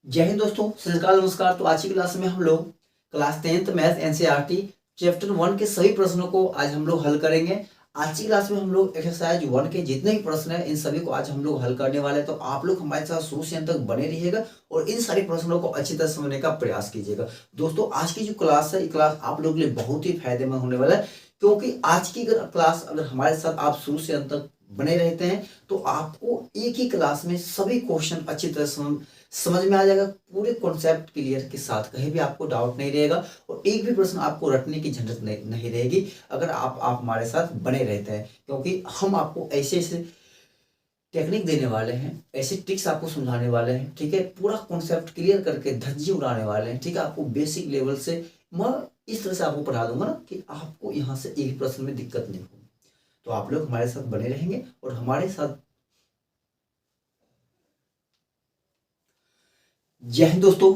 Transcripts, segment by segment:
जय हिंद दोस्तों, सत श्री अकाल, नमस्कार। तो आज की क्लास में हम लोग class 10th math NCERT chapter 1 के सभी प्रश्नों को आज हम लोग हल करेंगे। आज की क्लास में हम लोग एक्सरसाइज 1 के जितने भी प्रश्न हैं इन सभी को आज हम लोग हल करने वाले हैं। तो आप लोग हमारे साथ शुरू से अंत तक बने रहिएगा और इन सारे प्रश्नों को अच्छी तरह समझने का प्रयास कीजिएगा। दोस्तों, आज की जो क्लास है ये क्लास आप लोगों के लिए बहुत ही फायदेमंद होने वाला है, क्योंकि आज की क्लास अगर हमारे साथ आप शुरू से अंत तक बने रहते हैं तो आपको एक ही क्लास में सभी क्वेश्चन अच्छी तरह समझ में आ जाएगा। पूरे कॉन्सेप्ट क्लियर के साथ कहीं भी आपको डाउट नहीं रहेगा और एक भी प्रश्न आपको रटने की झंझट नहीं रहेगी अगर आप हमारे साथ बने रहते हैं, क्योंकि हम आपको ऐसे ऐसे टेक्निक देने वाले हैं, ऐसे ट्रिक्स आपको समझाने वाले हैं। ठीक है, पूरा कॉन्सेप्ट क्लियर करके धज्जी उड़ाने वाले हैं। ठीक है, आपको बेसिक लेवल से मैं इस तरह से आपको पढ़ा दूंगा ना कि आपको यहाँ से एक प्रश्न में दिक्कत नहीं होगी। तो आप लोग हमारे साथ बने रहेंगे और हमारे साथ जय हिंद दोस्तों,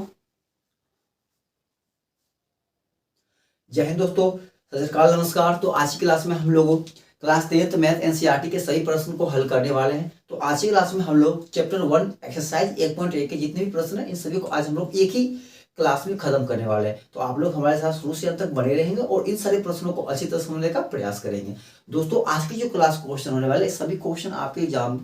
जय हिंद दोस्तों, सत श्री अकाल, नमस्कार। तो आज की क्लास में हम लोग क्लास 10th मैथ एनसीईआरटी के सही प्रश्न को हल करने वाले हैं। तो आज की क्लास में हम लोग चैप्टर 1 एक्सरसाइज 1.1 के जितने भी प्रश्न हैं इन सभी को आज हम लोग एक ही क्लास में खत्म करने वाले हैं। तो आप लोग हमारे साथ शुरू से अंत तक बने रहेंगे और इन सारे प्रश्नों को अच्छी तरह समझने का प्रयास करेंगे। दोस्तों, आज की जो क्लास क्वेश्चन होने वाले सभी क्वेश्चन आपके एग्जाम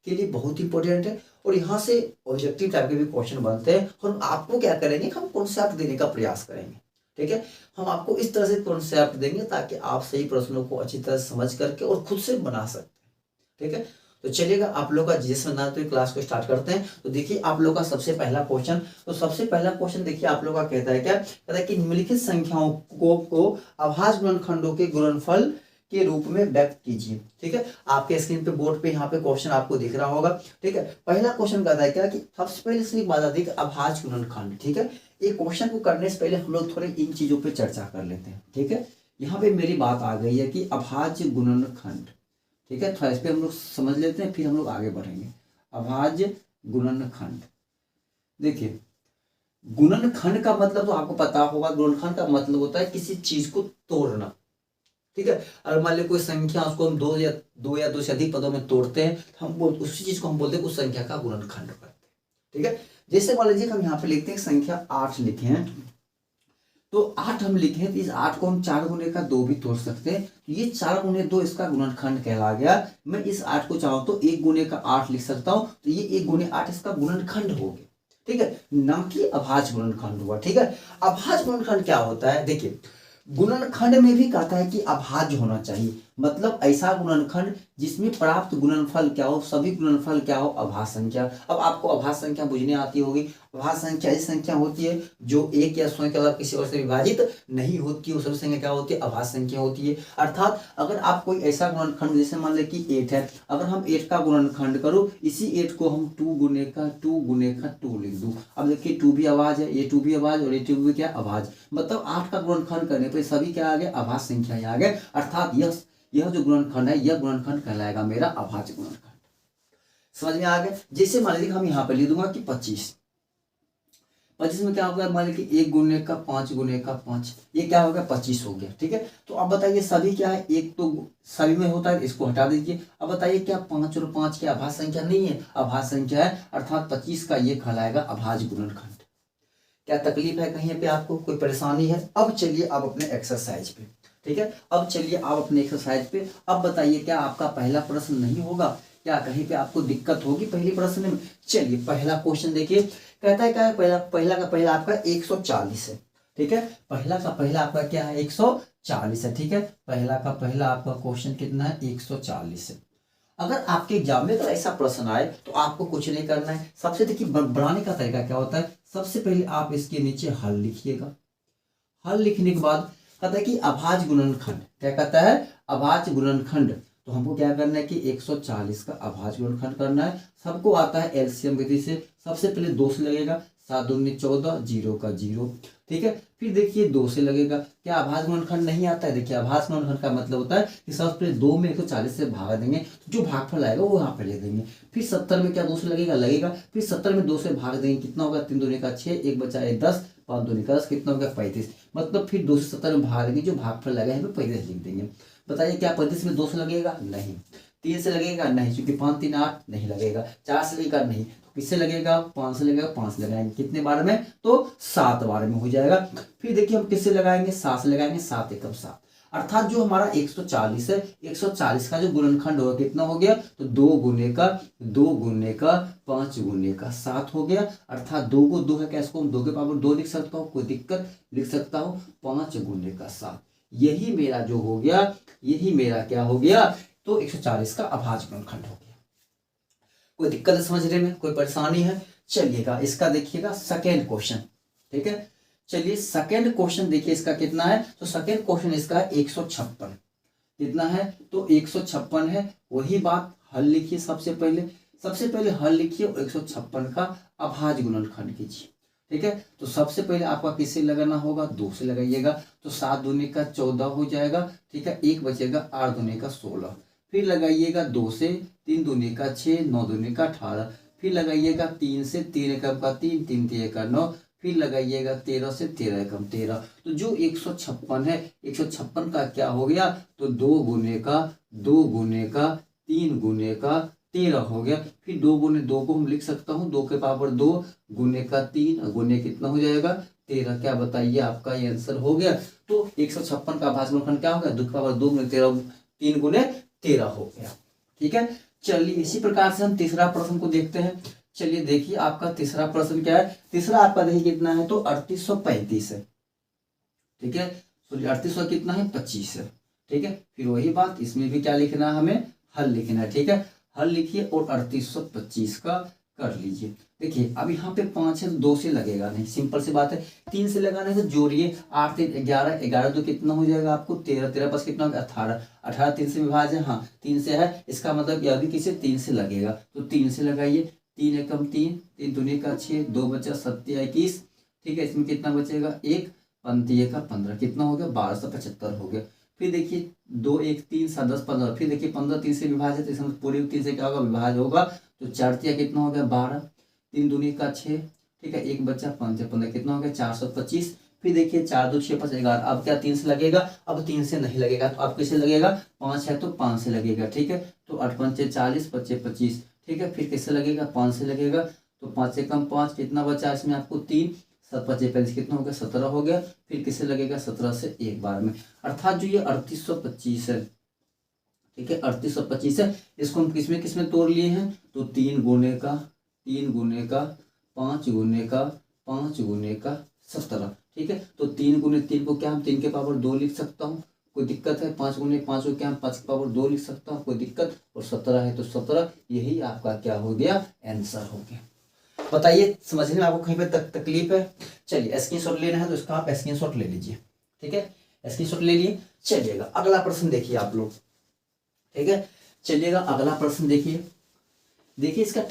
के लिए बहुत इंपॉर्टेंट है और यहाँ से ऑब्जेक्टिव टाइप के भी क्वेश्चन बनते हैं और आपको क्या करेंगे, हम कॉन्सेप्ट देने का प्रयास करेंगे। ठीक है, हम आपको इस तरह से कॉन्सेप्ट देंगे ताकि आप सही प्रश्नों को अच्छी तरह समझ करके और खुद से बना सकते हैं। ठीक है, तो चलिएगा आप लोग का जिसमें ना तो क्लास को स्टार्ट करते हैं। तो देखिए आप लोग का सबसे पहला क्वेश्चन, तो सबसे पहला क्वेश्चन देखिए आप लोग का कहता है, क्या कहता है कि निम्नलिखित संख्याओं को अभाज्य गुणनखंडों के गुणनफल के रूप में व्यक्त कीजिए। ठीक है, आपके स्क्रीन पे बोर्ड पे यहाँ पे क्वेश्चन आपको दिख रहा होगा। ठीक है, पहला क्वेश्चन कहता है क्या कि सबसे पहले से बात आती है अभाज्य गुणनखंड। ठीक है, ये क्वेश्चन को करने से पहले हम लोग थोड़े इन चीजों पे चर्चा कर लेते हैं। ठीक है, यहाँ पे मेरी बात आ गई है कि अभाज्य गुणनखंड। ठीक है, थोड़ा इस पे हम लोग समझ लेते हैं फिर हम लोग आगे बढ़ेंगे। अभाज्य गुणनखंड, देखिए गुणनखंड का मतलब तो आपको पता होगा, गुणनखंड का मतलब होता है किसी चीज को तोड़ना। ठीक है, अगर मान लीजिए कोई संख्या उसको हम दो या दो से अधिक पदों में तोड़ते हैं तो हम उसी चीज को हम बोलते हैं उस संख्या का गुणनखंड करते हैं। ठीक है, जैसे मान लीजिए हम यहाँ पे लिखते हैं संख्या 8 लिखे हैं, तो 8 हम लिखे हैं तो इस 8 को हम 4 गुने का 2 भी तोड़ सकते हैं। तो ये 4 गुने 2 इसका गुणनखंड कहला गया। मैं इस 8 को चाहूँ तो 1 गुने का 8 लिख सकता हूँ, तो ये 1 गुने 8 इसका गुणनखंड हो गया। ठीक है, ना कि अभाज्य गुणनखंड हुआ। ठीक है, अभाज्य गुणनखंड क्या होता है, देखिए गुणनखंड में भी कहता है कि अभाज्य होना चाहिए, मतलब ऐसा गुणनखंड जिसमें प्राप्त गुणनफल क्या हो, सभी गुणनफल क्या हो, अभाज्य संख्या। अब आपको अभाज्य संख्या बुझने आती होगी। अभाज्य संख्या ऐसी संख्या होती है जो एक या स्वयं के अलावा किसी और से विभाजित नहीं होती है, वो सभी संख्या क्या होती है, अभाज्य संख्या होती है। अर्थात अगर आप कोई ऐसा गुणनखंड, जैसे मान लें कि 8 है, अगर हम 8 का गुणनखंड करो, इसी 8 को हम 2 गुने का 2 लिख दूं। अब देखिए 2 भी अभाज्य है, ये 2 भी अभाज्य और ये 2 भी क्या अभाज्य, मतलब 8 का गुणनखंड करने पर सभी क्या आ गए, अभाज्य संख्या आ गए। अर्थात यह जो गुणनखंड है यह गुणनखंड कहलाएगा मेरा अभाज्य गुणनखंड। समझ में आ गया। जैसे मान लीजिए हम यहाँ पे लिख दूंगा कि 25 में क्या होगा, मान लीजिए कि 1 गुने का 5 गुने का 5, ये क्या हो गया 25 हो गया। ठीक है, तो अब बताइए सभी क्या है, एक तो सभी में होता है, इसको हटा दीजिए। अब बताइए क्या 5 और 5 क्या अभाज्य संख्या नहीं है, अभाज्य संख्या है। अर्थात 25 का ये कहलाएगा अभाज्य गुणनखंड। क्या तकलीफ है, कहीं पे आपको कोई परेशानी है? अब चलिए आप अपने एक्सरसाइज पे। ठीक है, अब चलिए आप अपने एक्सरसाइज पे। अब बताइए क्या आपका पहला प्रश्न नहीं होगा, क्या कहीं पे आपको दिक्कत होगी पहले प्रश्न में? चलिए पहला क्वेश्चन देखिए, कहता है क्या है, पहला का पहला आपका 140 है। ठीक है, पहला का पहला आपका क्या है, 140 है। ठीक है, पहला का पहला आपका क्वेश्चन कितना है, 140 है। अगर आपके एग्जाम में अगर ऐसा प्रश्न आए तो आपको कुछ नहीं करना है। सबसे देखिए बनाने का तरीका क्या होता है, सबसे पहले आप इसके नीचे हल लिखिएगा। हल लिखने के बाद कहता है कि अभाज्य गुणनखंड, क्या कहता है, अभाज्य गुणनखंड। तो हमको क्या करना है कि 140 का अभाज्य गुणनखंड करना है। सबको आता है एलसीएम विधि से। सबसे पहले 2 से लगेगा, 7 दूनी 14, 0 का 0। ठीक है, फिर देखिए 2 से लगेगा। क्या अभाज्य गुणनखंड नहीं आता है? देखिए अभाज्य गुणनखंड का मतलब होता है कि सबसे पहले 2 में 140 से भाग देंगे, तो जो भागफल आएगा वो यहाँ पे ले देंगे। फिर 70 में क्या 2 से लगेगा, फिर 70 में 2 से भाग देंगे, कितना होगा, 3 दूनी का 6, 1 बचा 1 10, 5 दूनी का 10, कितना होगा 35। मतलब फिर 2 से 70 में भाग देंगे, जो भागफल लगेगा यहाँ पे 35 लिख देंगे। बताइए क्या 35 में 2 से लगेगा? नहीं। 3 से लगेगा? नहीं, क्योंकि 5 3 8 नहीं लगेगा। 4 से लगेगा? नहीं। तो किससे लगेगा, 5 से लगेगा, 5 से लगाएंगे कितने बार में, तो 7 बार में हो जाएगा। फिर देखिए हम किससे लगाएंगे, 7 से लगाएंगे, 7 एकम 7, अर्थात जो हमारा 140 है, 140 का जो गुणनखंड होगा कितना हो गया, तो 2 गुने का 5 गुने का 7 हो गया, अर्थात 2 को 2 है क्या, इसको हम 2 के पावर 2 लिख सकता हूँ, कोई दिक्कत, लिख सकता हूँ 5 गुने का 7। यही मेरा जो हो गया, यही मेरा क्या हो गया, तो 140 का अभाज्य गुणनखंड हो गया। कोई दिक्कत है समझने में, कोई परेशानी है? चलिएगा इसका देखिएगा सेकेंड क्वेश्चन, ठीक है। चलिए सेकेंड क्वेश्चन देखिए इसका कितना है, तो सेकेंड क्वेश्चन इसका है 156, कितना है, तो 156 है। वही बात, हल लिखिए सबसे पहले हल लिखिए और 156 का अभाज्य गुणनखंड कीजिए, ठीक है। तो सबसे पहले आपका किससे लगाना होगा, 2 से लगाइएगा, तो 7 दूनी का 14 हो जाएगा, ठीक है। 1 बचेगा, 8 दूनी का 16, फिर लगाइएगा 2 से, 3 दूनी का 6, 9 दूनी का 18, फिर लगाइएगा 3 से, 3 एकम का 3, 3 3 का 9, फिर लगाइएगा 13 से, 13 एकम 13। तो जो 156 है, 156 का क्या हो गया, तो 2 गुने का 3 गुने का 13 हो गया। फिर 2 गुने 2 को हम लिख सकता हूँ, 2 के पावर 2 गुने का 3 गुने कितना हो जाएगा, 13। क्या बताइए, आपका ये आंसर हो गया। तो 156 का अभाज्य गुणनखंड क्या होगा, 2 के पावर 2 गुने 13, 3 गुने 13 हो गया, ठीक है। चलिए इसी प्रकार से हम तीसरा प्रश्न को देखते हैं। चलिए देखिए आपका तीसरा प्रश्न क्या है, तीसरा आपका देखिए कितना है, तो 3835 है, ठीक है। तो 3800 कितना है, 25 है, ठीक है। फिर वही बात, इसमें भी क्या लिखना है, हमें हल लिखना है, ठीक है। हल लिखिए और 3825 का कर लीजिए। देखिए अब यहाँ पे 5 है, 2 से लगेगा नहीं, सिंपल सी बात है। 3 से लगाने से जोड़िए, 8 3 11, 11 तो कितना हो जाएगा आपको 13, 13 बस कितना होगा 18, 18 3 से विभाज्य, हाँ 3 से है, इसका मतलब यह भी किसे 3 से लगेगा, तो 3 से लगाइए। 3 एकम 3, 3 दूनी का 6, 2 बचा 7 21, ठीक है। इसमें कितना बचेगा, 1 पंती का 15, कितना हो गया 1275 हो गया। फिर देखिए 2 1 3 7 10 15, फिर देखिए 15 3 से विभाजित, इसमें पूरे 3 से क्या होगा, विभाज्य होगा, तो 4 तिया कितना हो गया 12, 3 दूनी का 6, ठीक है। 1 बच्चा 5 15, कितना हो गया 425। फिर देखिए 4 2 6 5 11, अब क्या 3 से लगेगा, अब 3 से नहीं लगेगा, तो अब किससे लगेगा, 5 है तो 5 से लगेगा, ठीक है। तो 8 5 40, 25 25, ठीक है। फिर किससे लगेगा, 5 से लगेगा, तो 5 से कम 5, कितना बचा इसमें आपको 3, 7 5 35, कितना हो गया 17 हो गया। फिर किससे लगेगा, 17 से एक बार में, अर्थात जो ये 3825 है, ठीक है, 3825 है, इसको हम किसमें तोड़ लिए हैं, तो 3 गुने का 5 गुने का 5 गुने का 17, ठीक है। तो 3 गुने 3 को क्या हम 3 के पावर 2 लिख सकता हूँ, कोई दिक्कत है। 5 गुने 5 को क्या हम 5 के पावर 2 लिख सकता हूँ, कोई दिक्कत। और 17 है तो 17, यही आपका क्या हो गया, आंसर हो गया। बताइए समझने में आपको कहीं पे तकलीफ है? चलिए स्क्रीनशॉट लेना है तो इसका आप स्क्रीनशॉट ले लीजिए, ठीक है। स्क्रीनशॉट ले लिए। चलिएगा अगला प्रश्न देखिए आप लोग, ठीक है। चलिएगा अगला प्रश्न देखिए, देखिए इसका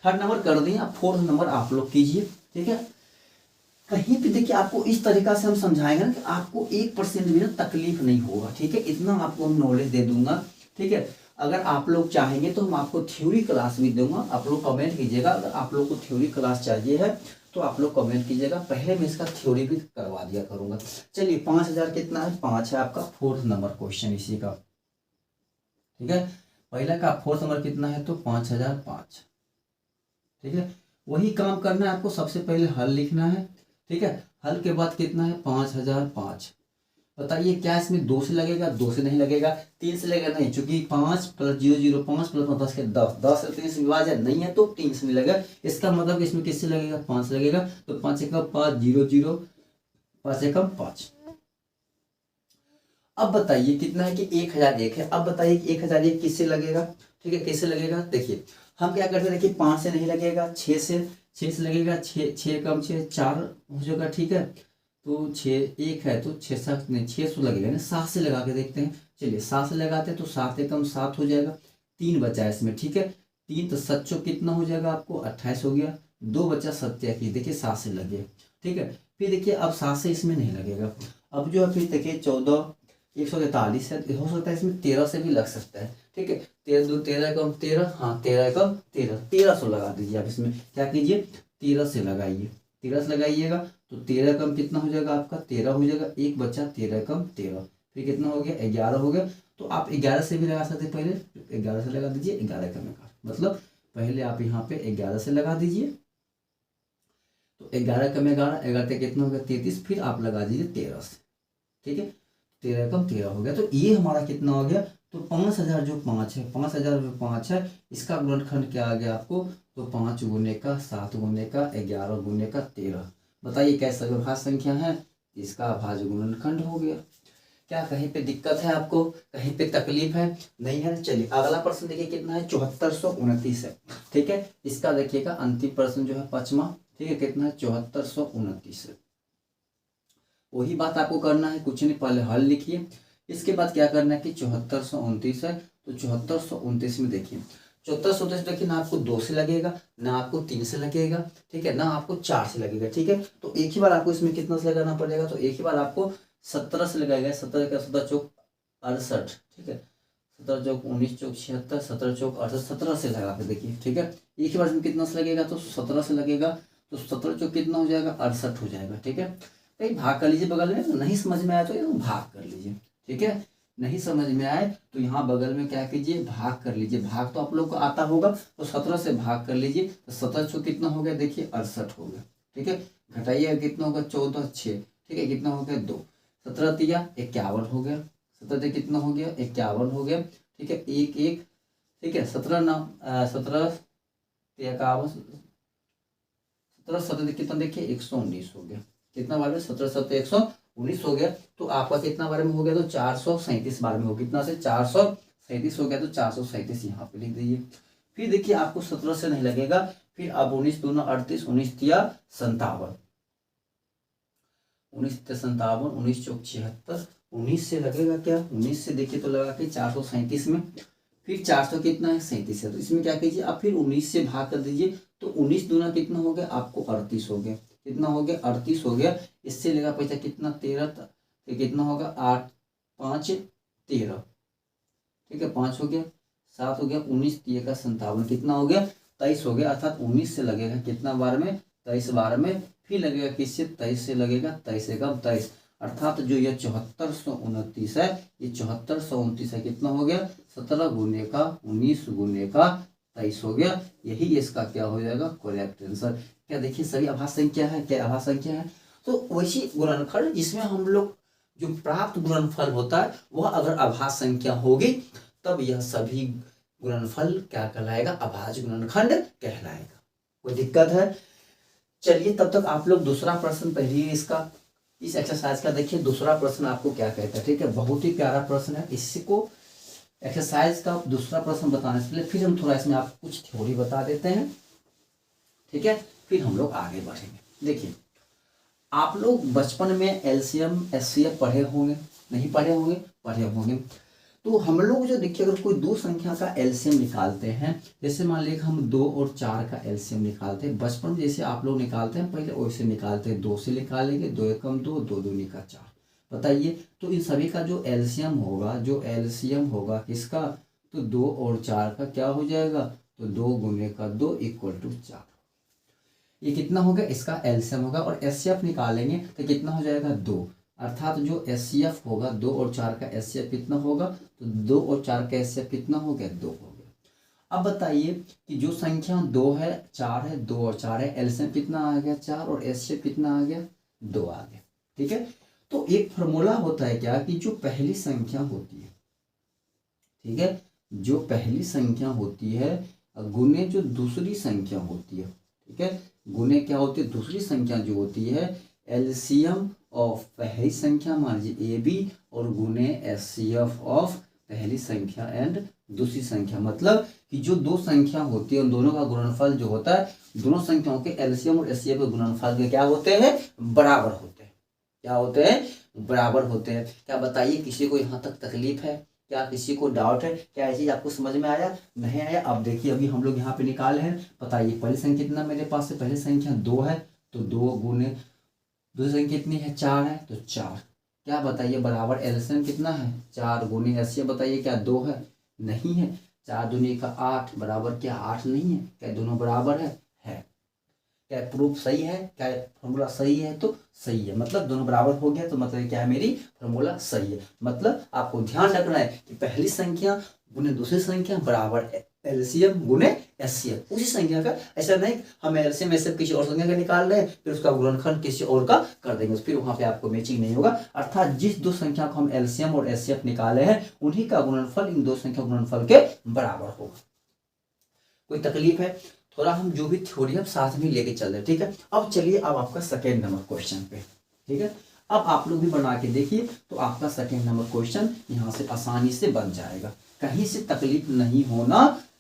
थर्ड नंबर कर दिए, आप 4th नंबर आप लोग कीजिए, ठीक है। कहीं पे देखिए आपको इस तरीका से हम समझाएंगे ना कि आपको 1% भी ना तकलीफ नहीं होगा, ठीक है। इतना आपको हम नॉलेज दे दूंगा, ठीक है। अगर आप लोग चाहेंगे तो हम आपको थ्योरी क्लास भी दूंगा, आप लोग कमेंट कीजिएगा। अगर आप लोग को थ्योरी क्लास चाहिए है तो आप लोग कमेंट कीजिएगा, पहले मैं इसका थ्योरी भी करवा दिया करूंगा। चलिए 5000 कितना है, 5 है आपका 4th नंबर क्वेश्चन इसी का, ठीक है। पहला का 4th नंबर कितना है, तो 5005, ठीक है। वही काम करना है आपको, सबसे पहले हल लिखना है, ठीक है। हल के बाद कितना है 5005। बताइए क्या इसमें 2 से लगेगा, 2 से नहीं लगेगा। 3 से लगेगा नहीं, चूंकि 5 + 0 0 5 + 10 के 10, 10 से 3 से विभाजन नहीं है तो 3 से नहीं लगेगा। इसका मतलब इसमें किससे लगेगा, 5 से लगेगा। तो 5 एकम 5 0 0, 5 एकम 5। अब बताइए कितना है कि 1001 है। अब बताइए कि 1001 किससे लगेगा, ठीक है, कैसे लगेगा। देखिए हम क्या करते हैं, देखिए 5 से नहीं लगेगा, 6 से लगेगा। 6 कम 6 4 हो जाएगा, ठीक है। तो 6 1 है तो 6 7 नहीं 600 लगेगा ना, 7 से लगा के देखते हैं। चलिए 7 से लगाते हैं तो 7 एकम 7 हो जाएगा। 3 बचा है इसमें, ठीक है। 3 तो 7 कितना हो जाएगा आपको 28 हो गया। 2 बचा 27, देखिए 7 से लगे, ठीक है। फिर देखिए अब 7 से इसमें नहीं लगेगा। अब जो है फिर देखिए 14 143 है, हो सकता है इसमें 13 से भी लग सकता है, ठीक है। 13 2 13 एकम 13, हाँ 13 एकम 13, 1300 लगा दीजिए आप इसमें। क्या कीजिए 13 से लगाइए, 13 से लगाइएगा तो 13 एकम कितना हो जाएगा आपका 13 हो जाएगा। 1 बचा 13 एकम 13, फिर कितना हो गया 11 हो गया। तो आप 11 से भी लगा सकते हैं, पहले 11 से लगा दीजिए 11 एकम 11, मतलब पहले आप यहाँ पे 11 से लगा दीजिए, तो 11 कम 11, 11 तक कितना हो गया 33, फिर आप लगा दीजिए 13 से, ठीक है, 13 कम 13 हो गया। तो ये हमारा कितना हो गया, तो 5000 जो 5 है, 5000 जो 5 है, इसका गुणनखंड क्या आ गया आपको, तो 5 गुने का 7 गुने का 11 गुने का 13। बताइए कैसा अभाज्य संख्या है, इसका अभाज्य गुणनखंड हो गया। क्या कहीं पे दिक्कत है आपको, कहीं पे तकलीफ है, नहीं है? चलिए अगला प्रश्न देखिए कितना है, 7429 है, ठीक है। इसका देखिएगा अंतिम प्रश्न जो है 5वां, ठीक है, कितना है 7429 है। वही बात आपको करना है, कुछ नहीं, पहले हल लिखिए, इसके बाद क्या करना है कि 7429 है, तो 7429 में देखिए 7429 देखिए, ना आपको 2 से लगेगा, ना आपको 3 से लगेगा, ठीक है, ना आपको 4 से लगेगा, ठीक है। तो एक ही बार आपको इसमें कितना से लगाना पड़ेगा, तो एक ही बार आपको 17 से लगाएगा, 17 का 17 चौक 68, ठीक है, 17 चौक 19 चौक 76, 17 चौक 68, 17 से लगा के देखिए, ठीक है। एक ही बार इसमें कितना से लगेगा, तो 17 से लगेगा, तो 17 चौक कितना हो जाएगा 68 हो जाएगा, ठीक है। कहीं भाग कर लीजिए बगल में, नहीं समझ में आया तो ये भाग कर लीजिए, ठीक है। नहीं समझ में आए तो यहाँ बगल में क्या कीजिए, भाग कर लीजिए। भाग तो आप लोग को आता होगा, तो 17 से भाग कर लीजिए, तो 17 चौक कितना हो गया देखिए 68 हो गया, ठीक है। घटाइए कितना होगा 14 6, ठीक है, कितना हो गया 2, 17 तिया 51 हो गया, 17 कितना हो गया 51 हो गया, ठीक है, 1 1, ठीक है, 17 नाम 17 51, 17 17 कितना देखिए 119 हो गया, कितना बार में 17 17 119 हो गया। तो आपका कितना बार में हो गया, तो 437 बार में हो, कितना से 437 हो गया, तो 437 यहाँ पे लिख दीजिए। फिर देखिए आपको 17 से नहीं लगेगा, फिर अब 19 दूना 38, 19 तिया 57, 19 तिया 57, 19 चौक 76, 19 से लगेगा क्या, 19 से देखिए तो लगा के 437 में, फिर 400 कितना है 37 है, तो इसमें क्या कीजिए आप फिर 19 से भाग कर दीजिए, तो 19 दूना कितना हो गया आपको 38 हो गया, कितना हो गया 38 हो गया। इससे लेगा पैसा कितना 13, तो कितना होगा 8 5 13, ठीक है, 5 हो गया, 7 हो गया, 19 तिया का 57, कितना हो गया 23 हो गया। अर्थात 19 से लगेगा कितना बार में 23 बार में, फिर लगेगा किससे 23 से लगेगा, 23 से कब 23, अर्थात जो ये 7429 है, ये 7429 है, कितना हो गया 17 गुने का 19 गुने का 23 हो गया। यही इसका क्या हो जाएगा करेक्ट आंसर। क्या देखिए सभी अभाज्य संख्या है, क्या अभाज्य संख्या है, तो वैसी गुणनखंड जिसमें हम लोग जो प्राप्त गुणनफल होता है वह अगर अभाज्य संख्या होगी, तब यह सभी गुणनफल क्या कहलाएगा, अभाज्य गुणनखंड कहलाएगा। कोई दिक्कत है? चलिए तब तक आप लोग दूसरा प्रश्न पढ़िए इसका, इस एक्सरसाइज का देखिए दूसरा प्रश्न आपको क्या कहता है, ठीक है, बहुत ही प्यारा प्रश्न है। इसको एक्सरसाइज का दूसरा प्रश्न बताने से पहले फिर हम थोड़ा इसमें आपको कुछ थ्योरी बता देते हैं, ठीक है, फिर हम लोग आगे बढ़ेंगे। देखिए आप लोग बचपन में एलसीएम एचसीएफ पढ़े होंगे, नहीं पढ़े होंगे, पढ़े होंगे। तो हम लोग जो देखिए अगर कोई दो संख्या का एलसीएम निकालते हैं, जैसे मान लीजिए हम 2 और 4 का एलसीएम निकालते हैं, बचपन में जैसे आप लोग निकालते हैं पहले वैसे निकालते हैं, 2 से निकालेंगे, 2 एकम 2, 2 दूनी का 4। बताइए तो इन सभी का जो एलसीएम होगा, जो एलसीएम होगा किसका, तो 2 और 4 का क्या हो जाएगा, तो 2 गुने का 2 इक्वल टू 4। ये कितना होगा इसका एलसीएम होगा, और एचसीएफ निकालेंगे तो कितना हो जाएगा 2, अर्थात जो एचसीएफ होगा 2 और 4 का एचसीएफ कितना होगा, तो 2 और 4 का एचसीएफ कितना हो गया 2 हो गया। अब बताइए कि जो संख्या 2 है 4 है, 2 और 4 है, एलसीएम कितना आ गया 4 और एचसीएफ कितना आ गया 2 आ गया, ठीक है। तो एक फॉर्मूला होता है क्या कि जो पहली संख्या होती है, ठीक है, जो पहली संख्या होती है गुने जो दूसरी संख्या होती है, ठीक है, गुने क्या होती है दूसरी संख्या जो होती है, एलसीएम ऑफ पहली संख्या मान लीजिए ए बी और गुने एचसीएफ ऑफ पहली संख्या एंड दूसरी संख्या। मतलब कि जो दो संख्या होती है उन दोनों का गुणनफल जो होता है, दोनों संख्याओं के एलसीएम और एचसीएफ के गुणनफल के क्या होते हैं, बराबर होते हैं। क्या होते हैं, बराबर होते हैं। क्या बताइए किसी को यहाँ तक तकलीफ है, क्या किसी को डाउट है, क्या ये चीज आपको समझ में आया, नहीं आया? अब देखिए अभी हम लोग यहाँ पे निकाले हैं, बताइए पहली संख्या कितना मेरे पास है, पहली संख्या 2 है, तो 2 गुने दूसरी संख्या कितनी है 4 है, तो 4। क्या बताइए बराबर एलसीएम कितना है 4 गुने एचसीएफ, बताइए क्या 2 है, नहीं है। 4 दूनी का 8 बराबर क्या 8 नहीं है, क्या दोनों बराबर है। क्या प्रूफ सही है, क्या फॉर्मूला सही है, तो सही है, मतलब दोनों बराबर हो गया, तो मतलब क्या है मेरी फॉर्मूला सही है। मतलब आपको ध्यान रखना है कि पहली संख्या गुने दूसरी संख्या बराबर एलसीएम गुने एचसीएफ उसी संख्या का। ऐसा नहीं हम एलसीएम एचसीएफ किसी और संख्या का निकाल रहे हैं फिर उसका गुणनखंड किसी और का कर देंगे, फिर वहां पे आपको मैचिंग नहीं होगा। अर्थात जिस दो संख्या को हम एलसीएम और एचसीएफ निकाले हैं उन्हीं का गुणनफल इन दो संख्या गुणनफल के बराबर होगा। कोई तकलीफ है? थोड़ा हम जो भी थ्योरी है साथ में लेके चल रहे, ठीक है। अब चलिए अब आपका सेकेंड नंबर क्वेश्चन पे, ठीक है। अब आप लोग भी बना के देखिए तो आपका सेकेंड नंबर क्वेश्चन यहाँ से आसानी से बन जाएगा, कहीं से तकलीफ नहीं होना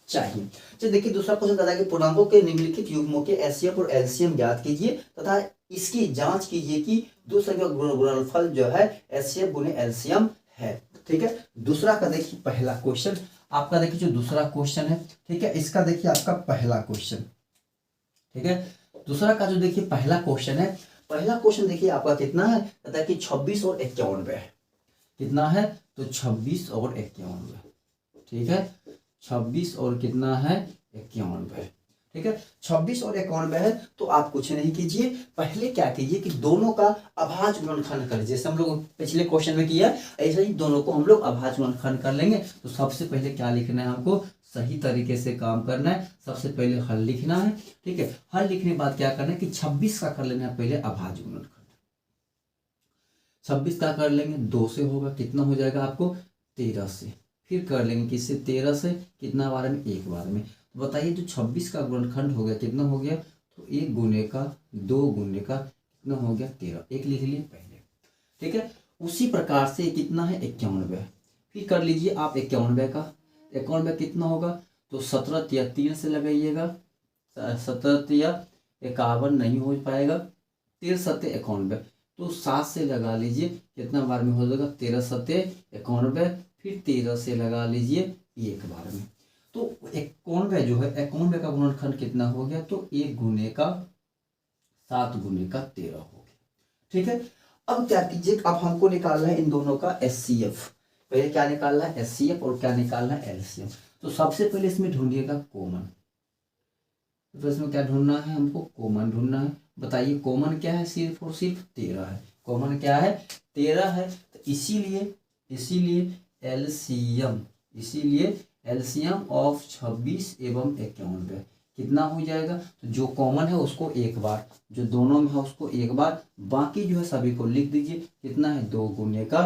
चाहिए। चलिए देखिए दूसरा क्वेश्चन कहता है कि पूर्णांकों के निम्नलिखित युग्मों के एचसीएफ और एलसीएम ज्ञात कीजिए तथा इसकी जांच कीजिए कि दो संख्या गुणनफल जो है एचसीएफ गुने एलसीएम है, ठीक है। दूसरा का देखिए पहला क्वेश्चन आपका, देखिए जो दूसरा क्वेश्चन है, ठीक है, इसका देखिए आपका पहला क्वेश्चन, ठीक है। दूसरा का जो देखिए पहला क्वेश्चन है, पहला क्वेश्चन देखिए आपका कितना है, कहता है कि 26 और 91 है। कितना है? तो 26 और 91, ठीक है। 26 और कितना है? 91 है, ठीक है। 26 और 91 है तो आप कुछ नहीं कीजिए, पहले क्या कीजिए कि दोनों का अभाज्य गुणनखंड कर, जैसे हम लोग पिछले क्वेश्चन में किया ऐसे ही दोनों को हम लोग अभाज्य गुणनखंड कर लेंगे। तो सबसे पहले क्या लिखना है हमको, सही तरीके से काम करना है। सबसे पहले हल लिखना है, ठीक है। हल लिखने के बाद क्या करना है कि 26 का कर लेना है पहले अभाज्य गुणनखंड। 26 का कर लेंगे 2 से होगा, कितना हो जाएगा आपको 13 से। फिर कर लेंगे किससे, 13 से, कितना बार में, एक बार में। तो बताइए जो 26 का गुणनखंड हो गया कितना हो गया, तो 1 गुने का 2 गुने का कितना हो गया 13, एक लिख लिए पहले, ठीक है। उसी प्रकार से कितना है 91, फिर कर लीजिए आप 91 का। 91 कितना होगा, तो 17 या 3 से लगाइएगा, 17 या 51 नहीं हो पाएगा, 13 सत्ते 91, तो 7 से लगा लीजिए, कितना बार में हो जाएगा 13 सत्ते 91, फिर 13 से लगा लीजिए एक बार में। तो 91 जो है 91 का गुणनखंड कितना हो गया, तो 1 गुने का 7 गुने का 13 हो गया, ठीक है। अब क्या कीजिए, अब हमको निकालना है इन दोनों का एचसीएफ। पहले क्या निकालना है, एचसीएफ, और क्या निकालना है, एलसीएम। तो सबसे पहले इसमें ढूंढिएगा कॉमन, तो इसमें क्या ढूंढना है हमको, कॉमन ढूंढना है। बताइए कॉमन क्या है, सिर्फ और सिर्फ 13 है। कॉमन क्या है, 13 है। तो इसीलिए एलसीएम ऑफ 26 एवं 91 कितना हो जाएगा, तो जो कॉमन है उसको एक बार, जो दोनों में है उसको एक बार, बाकी जो है सभी को लिख दीजिए। कितना है 2 गुने का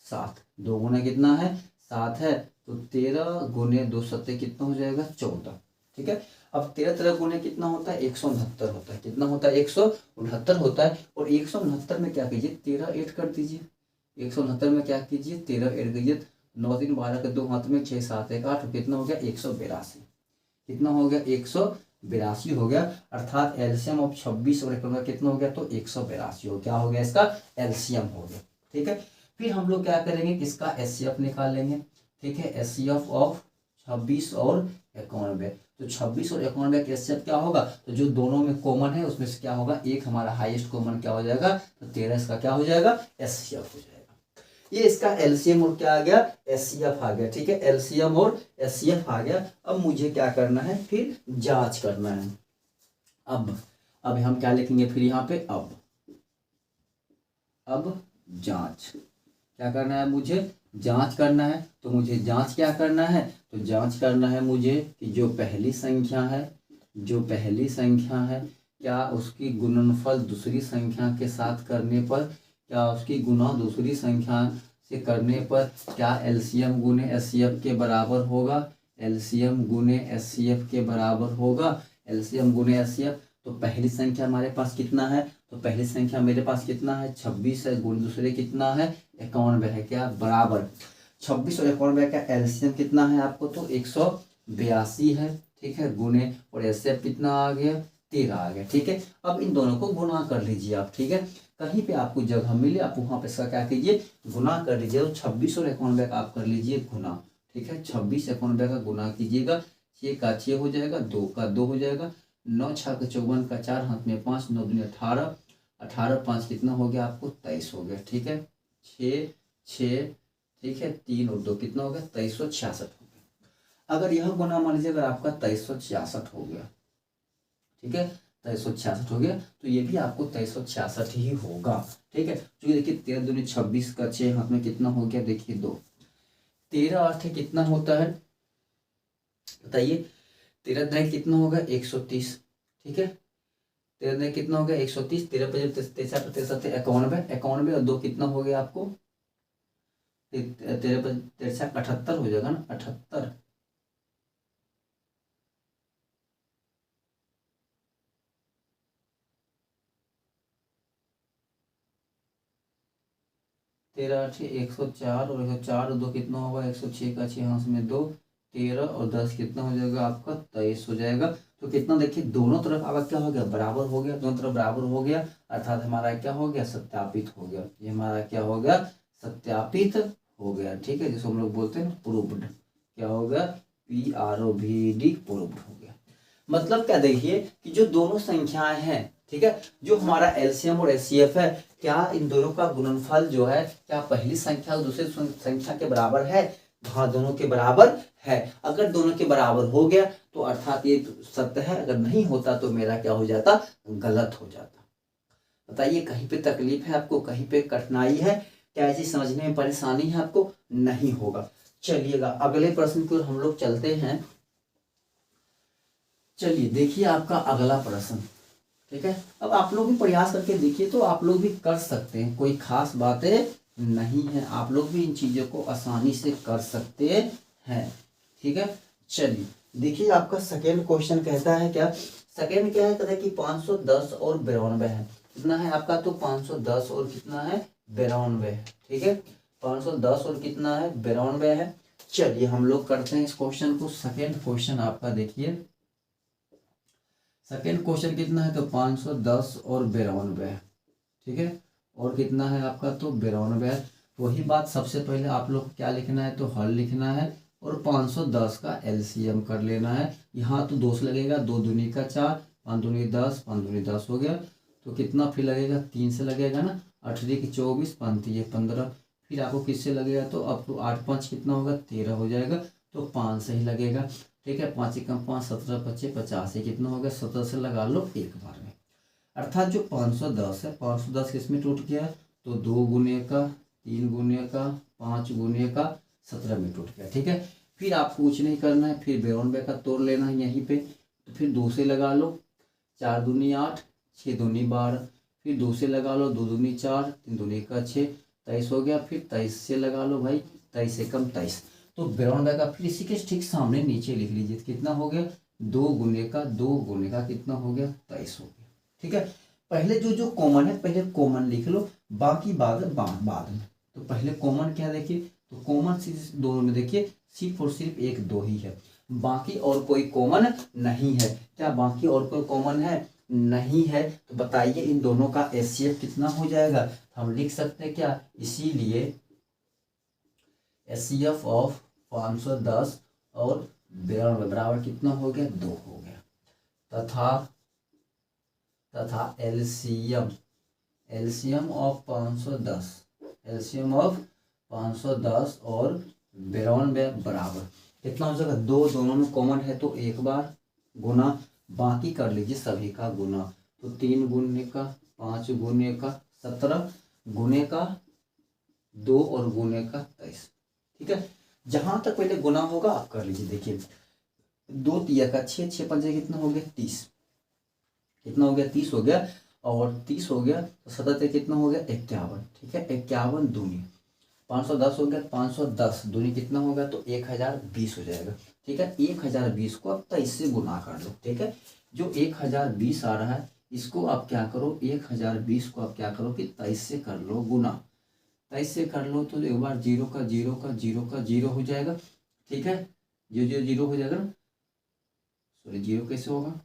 7, 2 गुना कितना है 7 है, तो 13 गुने 2 सत्ते कितना हो जाएगा 14, ठीक है। अब 13 गुने कितना होता है 169 होता है, कितना होता है 169 होता है। और 169 में क्या कीजिए 13 ऐड कर दीजिए, 169 में क्या कीजिए 13 ऐड कीजिए, 9 3 12 के 2 हाथ में 6 7 1 8, कितना हो गया 182, कितना हो गया 182 हो गया। अर्थात एलसीएम ऑफ 26 और 91 कितना हो गया, तो 182 हो, क्या हो गया इसका एलसीएम हो गया, ठीक है। फिर हम लोग क्या करेंगे, किसका एचसीएफ निकाल लेंगे, ठीक है। एचसीएफ ऑफ 26 और 91, तो 26 और 91 का एचसीएफ क्या होगा, तो जो दोनों में कॉमन है उसमें से क्या होगा, एक हमारा हाईएस्ट कॉमन क्या हो जाएगा, तो 13 इसका क्या हो जाएगा एचसीएफ हो जाएगा। ये इसका एलसीएम और क्या आ गया एचसीएफ आ गया, ठीक है। एलसीएम और एचसीएफ आ गया। अब मुझे क्या करना है, फिर जांच करना है। अब हम क्या लिखेंगे फिर यहाँ पे, अब जांच क्या करना है, मुझे जांच करना है। तो मुझे जांच क्या करना है, तो जांच करना है मुझे कि जो पहली संख्या है क्या उसकी गुणनफल दूसरी संख्या के साथ करने पर, क्या उसकी गुना दूसरी संख्या से करने पर क्या एलसीएम गुने एचसीएफ के बराबर होगा, एलसीएम गुने एचसीएफ के बराबर होगा, एलसीएम गुने एचसीएफ। तो पहली संख्या हमारे पास कितना है, तो पहली संख्या मेरे पास कितना है 26 है, गुण दूसरे कितना है 91 है, क्या बराबर 26 और 91 का एलसीएम कितना है आपको, तो 182 है, ठीक है। गुने और एचसीएफ कितना आ गया 13 आ गया, ठीक है। अब इन दोनों को गुना कर लीजिए आप, ठीक है। कहीं पे आपको जगह मिले आप वहां पे इसका क्या कीजिए गुना कर लीजिए। तो 26 और 91 का आप कर लीजिए गुना, ठीक है। 26 91 का गुना कीजिएगा, 6 का 6 हो जाएगा, 2 का 2 हो जाएगा, 9 6 का 54 का 4 हाथ में 5, 9 दूनी 18, 18 5 कितना हो गया आपको 23 हो गया, ठीक है। 6 6 ठीक है, 3 और 2 कितना हो गया 2366 हो गया। अगर यह गुना मान लीजिए अगर आपका 2366 हो गया, ठीक है 2366 हो गया, तो ये भी आपको 2366 ही होगा, ठीक है। क्योंकि देखिए 13 दूनी 26 का 6 हाथ में कितना हो गया, देखिए 2, 13 अर्थ कितना होता है बताइए 13 दूनी कितना होगा 130, ठीक है। 13 दूनी कितना हो गया 130, 13 पचे 91, 91 और 2 कितना हो गया आपको 13 पचे 78 हो जाएगा ना, 78। 13 8 104 और 104 और 2 कितना होगा 106 का 6 हाथ में 2, 13 और 10 कितना हो जाएगा आपका 23 हो जाएगा। तो कितना देखिए दोनों तरफ आपका क्या हो गया बराबर हो गया, दोनों तरफ बराबर हो गया, अर्थात हमारा क्या हो गया सत्यापित हो गया। ये हमारा क्या हो गया सत्यापित हो गया, ठीक है, जिसको हम लोग बोलते हैं प्रूव्ड। क्या हो गया PROVED प्रूव्ड हो गया। मतलब क्या देखिए कि जो दोनों संख्याएं हैं, ठीक है, जो हमारा LCM और HCF है, क्या इन दोनों का गुणनफल जो है क्या पहली संख्या और दूसरी संख्या के बराबर है। हाँ दोनों के बराबर है। अगर दोनों के बराबर हो गया तो अर्थात ये सत्य है, अगर नहीं होता तो मेरा क्या हो जाता गलत हो जाता। बताइए कहीं पे तकलीफ है आपको, कहीं पे कठिनाई है, क्या ऐसी समझने में परेशानी है आपको, नहीं होगा। चलिएगा अगले प्रश्न को हम लोग चलते हैं। चलिए देखिए आपका अगला प्रश्न, ठीक है। अब आप लोग भी प्रयास करके देखिए तो आप लोग भी कर सकते हैं, कोई खास बातें नहीं है, आप लोग भी इन चीजों को आसानी से कर सकते हैं, ठीक है। चलिए देखिए आपका सेकेंड क्वेश्चन कहता है क्या, सेकेंड क्या है कहता है कि 510 और 92 है, कितना है आपका तो 510 और कितना है 92, ठीक है। 510 और कितना है 92 है। चलिए हम लोग करते हैं इस क्वेश्चन को। सेकेंड क्वेश्चन आपका देखिए, सेकेंड क्वेश्चन कितना है तो 510 और 92, ठीक है, और कितना है आपका तो 92 है। वही बात सबसे पहले आप लोग क्या लिखना है तो हल लिखना है और 510 का LCM कर लेना है। यहाँ तो 2 से लगेगा, 2 दूनी का 4, 5 दूनी 10, 5 दूनी 10 हो गया, तो कितना फिर लगेगा 3 से लगेगा ना, 8 की 24, 5 ये 15, फिर आपको किससे लगेगा तो अब तो 8 5 कितना होगा 13 हो जाएगा, तो 5 से ही लगेगा, ठीक है। 5 कम 5 17 25 50, ये कितना होगा 17 से लगा लो एक बार में। अर्थात जो 510 है, 510 किस में टूट गया तो 2 गुने का 3 गुने का 5 गुने का 17 में टूट गया, ठीक है। फिर आपको कुछ नहीं करना है, फिर 92 का तोड़ लेना है यहीं पे, तो फिर 2 से लगा लो, 4 दूनी 8, 6 दूनी 12, फिर 2 से लगा लो, 2 दूनी 4, 3 दूनी का 6, 23 हो गया, फिर 23 से लगा लो भाई, 23 से कम 23, तो 92 का फिर इसी के ठीक सामने नीचे लिख लीजिए कितना हो गया 2 गुने का कितना हो गया 23 हो गया, ठीक है। पहले जो जो कॉमन है पहले कॉमन लिख लो, बाकी बाद में। तो पहले कॉमन क्या देखिए तो कॉमन दोनों में देखिए सिर्फ और सिर्फ 1 2 ही है, बाकी और कोई कॉमन नहीं है। क्या बाकी और कोई कॉमन है नहीं है, तो बताइए इन दोनों का HCF कितना हो जाएगा। हम लिख सकते हैं क्या, इसीलिए HCF ऑफ 510 और 92 बराबर कितना हो गया 2 हो गया, तथा LCM ऑफ 510, LCM ऑफ 510 और 92 बराबर कितना हो जाएगा 2, दोनों में कॉमन है तो एक बार गुना, बाकी कर लीजिए सभी का गुना, तो 3 गुने का 5 गुने का 17 गुने का 2 और गुने का 23, ठीक है। जहां तक पहले गुना होगा आप कर लीजिए, देखिए 2 तिया का 6, 6 पंजे कितना हो गया 30, कितना हो गया 30 हो गया, और 30 हो गया तो 17 कितना हो गया 51, ठीक है। 51 दूनी 510 हो गया, 510 दूनी कितना होगा तो 1020 हो जाएगा, ठीक है। 1020 को आप 23 से गुना कर लो, ठीक है। जो 1020 आ रहा है इसको आप क्या करो 1020 को आप क्या करो कि 23 से कर लो गुना, 23 से कर लो तो एक बार 0 का 0 का 0 का 0 हो जाएगा, ठीक है। 0 0 हो जाएगा ना, सॉरी 0 कैसे होगा,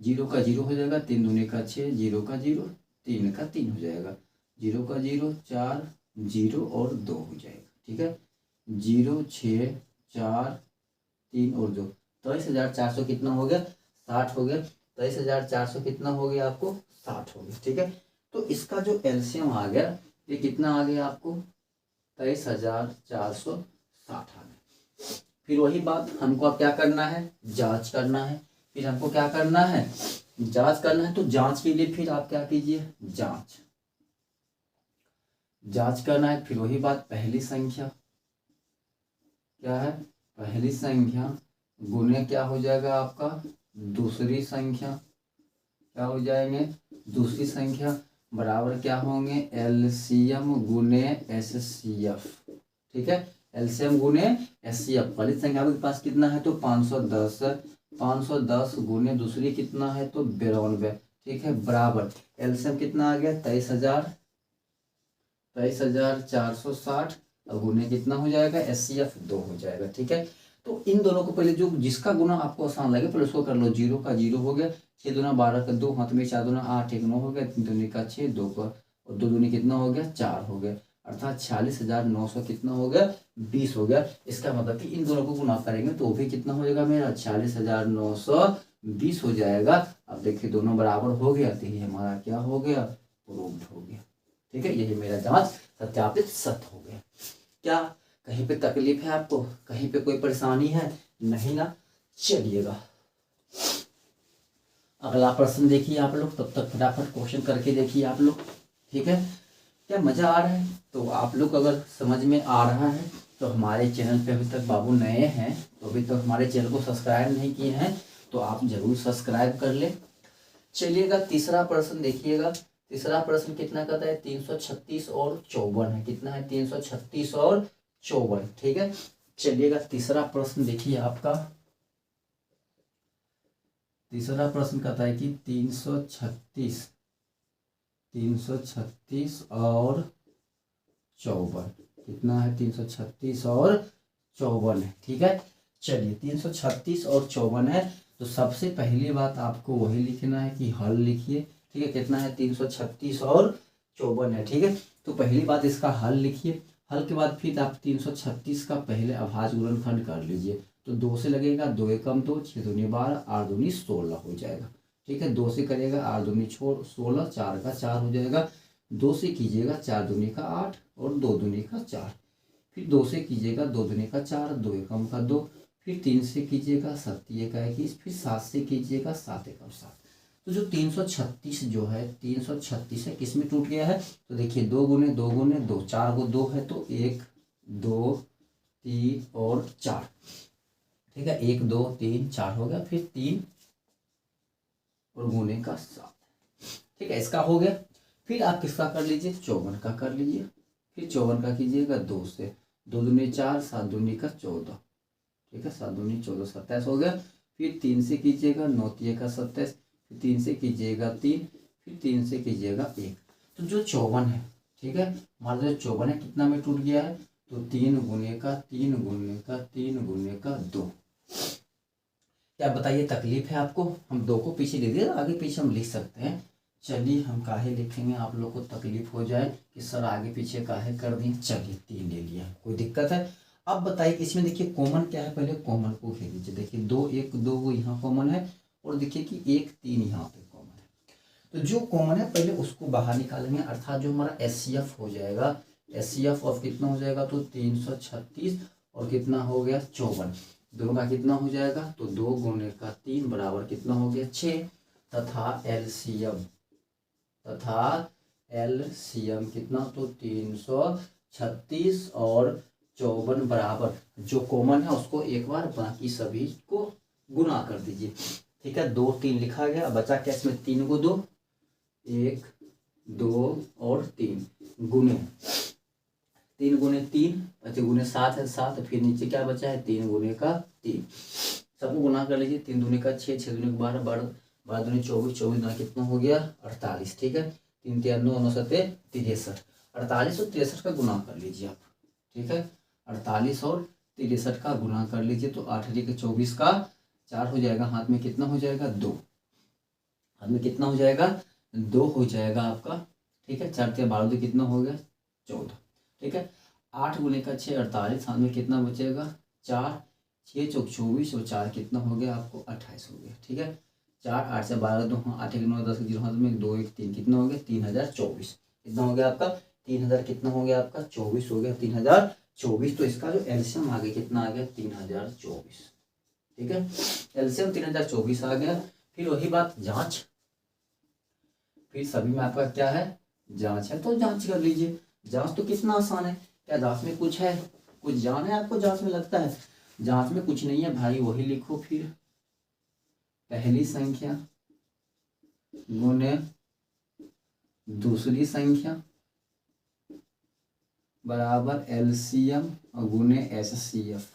0 का 0 हो जाएगा, 3 दूनी का 6, 0 का 0, 3 का 3 हो जाएगा, 0 का 0 4, 0 और 2 हो जाएगा, ठीक है। 0 6 4 3 और 2, 23,400 कितना हो गया 60 हो गया, 23,400 कितना हो गया आपको 60 हो गया, ठीक है। तो इसका जो LCM आ गया ये कितना आ गया आपको 23,460 आ गया। फिर वही बात हमको अब क्या करना है जांच करना है, फिर हमको क्या करना है जांच करना है, तो जांच के लिए फिर आप क्या कीजिए जांच करना है। फिर वही बात पहली संख्या क्या है पहली संख्या गुने क्या हो जाएगा आपका दूसरी संख्या, क्या हो जाएंगे दूसरी संख्या, बराबर क्या होंगे एलसीएम गुने एचसीएफ। ठीक है, एलसीएम गुने एचसीएफ। पहली संख्या आपके पास कितना है तो 510, 510 गुने दूसरी कितना है तो 92। ठीक है, बराबर एलसीएम कितना आ गया 23,460 और गुने कितना हो जाएगा एचसीएफ 2 हो जाएगा। ठीक है, तो इन दोनों को पहले जो जिसका गुना आपको आसान लगे पहले उसको कर लो। 0 का 0 हो गया, 6 दूना 12 का 2 हाथ में 4 दूना 8 1 9 हो गया, 3 दूनी का 6 2 का और 2 दूनी कितना हो गया 4 हो गया, अर्थात 46,900 कितना हो गया 20 हो गया। इसका मतलब कि इन दोनों को गुना करेंगे तो भी कितना हो जाएगा मेरा 46,920 हो जाएगा। अब देखिए दोनों बराबर हो गया तो ये हमारा क्या हो गया प्रूव्ड हो गया। ठीक है, यही मेरा जांच सत्यापित सत्य हो गया। क्या कहीं पे तकलीफ है आपको, कहीं पे कोई परेशानी है नहीं ना? चलिएगा अगला प्रश्न देखिए आप लोग, तब तक फटाफट क्वेश्चन करके देखिए आप लोग। ठीक है, क्या मजा आ रहा है? तो आप लोग अगर समझ में आ रहा है तो हमारे चैनल पे अभी तक बाबू नए हैं तो अभी तक हमारे चैनल को सब्सक्राइब नहीं किए हैं तो आप जरूर सब्सक्राइब कर ले। चलिएगा तीसरा प्रश्न देखिएगा। तीसरा प्रश्न कितना कहता है 336 और 54 है। कितना है 336 और 54। ठीक है, चलिएगा तीसरा प्रश्न देखिए आपका। तीसरा प्रश्न कहता है कि 336 और 54। कितना है 336 और 54 है। ठीक है, चलिए 336 और 54 है तो सबसे पहली बात आपको वही लिखना है कि हल लिखिए। ठीक है, कितना है 336 और 54 है। ठीक है, तो पहली बात इसका हल लिखिए। हल के बाद फिर आप 336 का पहले अभाज्य गुणनखंड कर लीजिए तो 2 से लगेगा 2 एकम 2 6 दूनी 12 8 दूनी 16 हो जाएगा। ठीक है, 2 से करेगा 8 दूनी 16 4 का 4 हो जाएगा। 2 से कीजिएगा 4 दूनी का 8 और 2 दूनी का 4, फिर 2 से कीजिएगा 2 दूनी का 4 2 एकम का 2, फिर 3 से कीजिएगा 7 का 21, फिर 7 से कीजिएगा 7 एकम 7। तो जो 336 जो है 336 है किस में टूट गया है तो देखिए 2 गुने 2 गुने 2 4 को 2 है तो 1 2 3 और 4। ठीक है, 1 2 3 4 हो गया, फिर 3 और गुने का 7। ठीक है, इसका हो गया। फिर आप किसका कर लीजिए 54 का कर लीजिए। फिर 54 का कीजिएगा 2 से 2 दूनी 4 7 दूनी का 14। ठीक है, 7 दूनी 14 27 हो गया। फिर 3 से कीजिएगा 9 3 का 27, फिर 3 से कीजिएगा 3, फिर 3 से कीजिएगा 1। तो जो 54 है, ठीक है, हमारा जो 54 है कितना में टूट गया है तो 3 गुने का 3 गुने का 3 गुने का 2। क्या बताइए तकलीफ है आपको? हम 2 को पीछे ले दिए, आगे पीछे हम लिख सकते हैं। चलिए हम काहे लिखेंगे, आप लोग को तकलीफ हो जाए कि सर आगे पीछे काहे कर दिए। चलिए 3 ले लिया, कोई दिक्कत है? अब बताइए इसमें देखिए कॉमन क्या है, पहले कॉमन को घेर लीजिए। देखिए 2 1 2 वो यहाँ कॉमन है और देखिए कि 1 3 यहाँ पे कॉमन है। तो जो कॉमन है पहले उसको बाहर निकालेंगे, अर्थात जो हमारा एचसीएफ हो जाएगा, एचसीएफ ऑफ कितना हो जाएगा तो 336 और कितना हो गया 54। दोनों का कितना हो जाएगा तो 2 गुने का 3 बराबर कितना हो गया 6, तथा एलसीएम कितना तो 336 और 54 बराबर जो कॉमन है उसको एक बार बाकी सभी को गुना कर दीजिए। ठीक है, 2 3 लिखा गया, बचा क्या इसमें 3 को 2 1 2 और 3 गुने 3 गुने 3 अच्छा गुने 7 है 7, फिर नीचे क्या बचा है 3 गुने का 3। सबको गुना कर लीजिए। 3 दूनी का 6 6 दूनी का 12 12 दूनी 24 24 दूना कितना हो गया 48। ठीक है, 3 3 9 9 7 63, 48 और 63 का गुना कर लीजिए आप। ठीक है, 48 और 63 का गुना कर लीजिए तो 8 के 24 का 4 हो जाएगा, हाथ में कितना हो जाएगा 2, हाथ में कितना हो जाएगा 2 हो जाएगा आपका। ठीक है, 4 12 तो कितना हो गया 14। ठीक है, 8 गुने का 6 48, हाथ में कितना बचेगा 4 6 चौक 24 और 4 कितना हो गया आपको 28 हो गया। ठीक है, 4 8 से 12 2 8 1 9 10 0 हाथ में 2 1 3 कितना हो गया 3024। कितना हो गया आपका 3000 कितना हो गया आपका 24 हो गया 3024। तो इसका जो एलसीएम आ गया कितना आ गया 3024। ठीक है, एलसीएम 3024 आ गया। फिर वही बात जांच, फिर सभी में आपका क्या है जांच है तो जांच कर लीजिए। जांच तो कितना आसान है, क्या जांच में कुछ है, कुछ जान है आपको जांच में लगता है? जांच में कुछ नहीं है भाई, वही लिखो फिर। पहली संख्या गुने दूसरी संख्या बराबर एलसीएम और गुने एचसीएफ।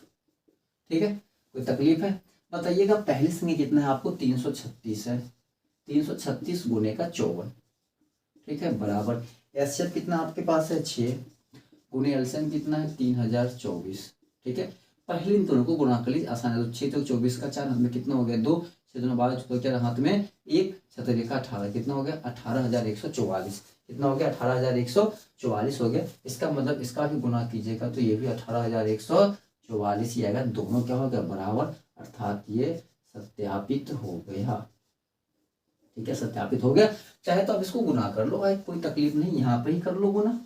ठीक है, कोई तकलीफ है? बताइएगा पहली संख्या कितना है आपको? 336 है। 336 गुने का 54। ठीक है, बराबर एचसीएफ कितना आपके पास है? 6 गुने एलसीएम कितना है? 3024। ठीक है, पहले इन दोनों को गुणा कर लीजिए, आसान है। तो 6 तो 24 का 4 हाथ में कितना हो गया? 2। 6 दूना 12, 4 हाथ में 1, 7 का 18 कितना हो गया? 18,144। कितना हो गया? 18,144 हो गया। इसका मतलब इसका भी गुणा कीजिएगा तो ये भी 18,144 ही आएगा। दोनों क्या हो गया? बराबर, अर्थात ये सत्यापित हो गया। ठीक है, सत्यापित हो गया। चाहे तो आप इसको गुना कर लो भाई, कोई तकलीफ नहीं, यहाँ पे ही कर लो गुना,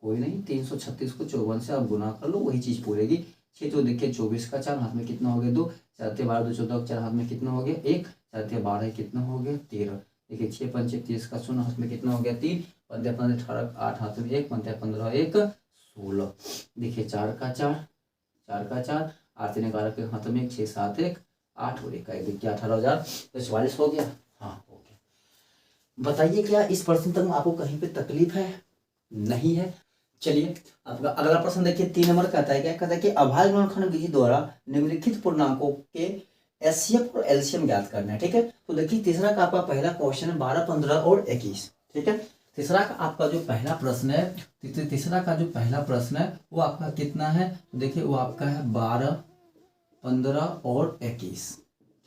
कोई नहीं। 336 को 54 से आप गुना कर लो, वही चीज पूरेगी। 6 तो देखिए 24 का 4 हाथ में कितना हो गया? 2। 4 12 2 14 4 हाथ में कितना हो गया? 1। 4 12 कितना हो गया? 13। देखिए 6 5 30 का 0 हाथ में कितना हो गया? 3। 15 15 18 8 हाथ में 1। 15 15 1 16। देखिए 4 का 4 4 का 4 8 3 11 के हाथ में 1 6 7 1 8 और 1 का 1। देखिए 18,044 हो गया। हाँ हो गया। बताइए क्या इस प्रश्न तक आपको कहीं पे तकलीफ है? नहीं है। चलिए आपका अगला प्रश्न देखिए, 3 नंबर कहता है, क्या कहता है कि अभाज्य गुणनखंड विधि द्वारा निम्नलिखित पूर्णांकों के एचसीएफ और एलसीएम ज्ञात करना है। ठीक है, तो देखिए तीसरा का आपका पहला क्वेश्चन है 12 15 और 21। ठीक है, तीसरा का आपका जो पहला प्रश्न है, तीसरा का जो पहला प्रश्न है वो आपका कितना है? तो देखिए वो आपका है 12 15 और 21।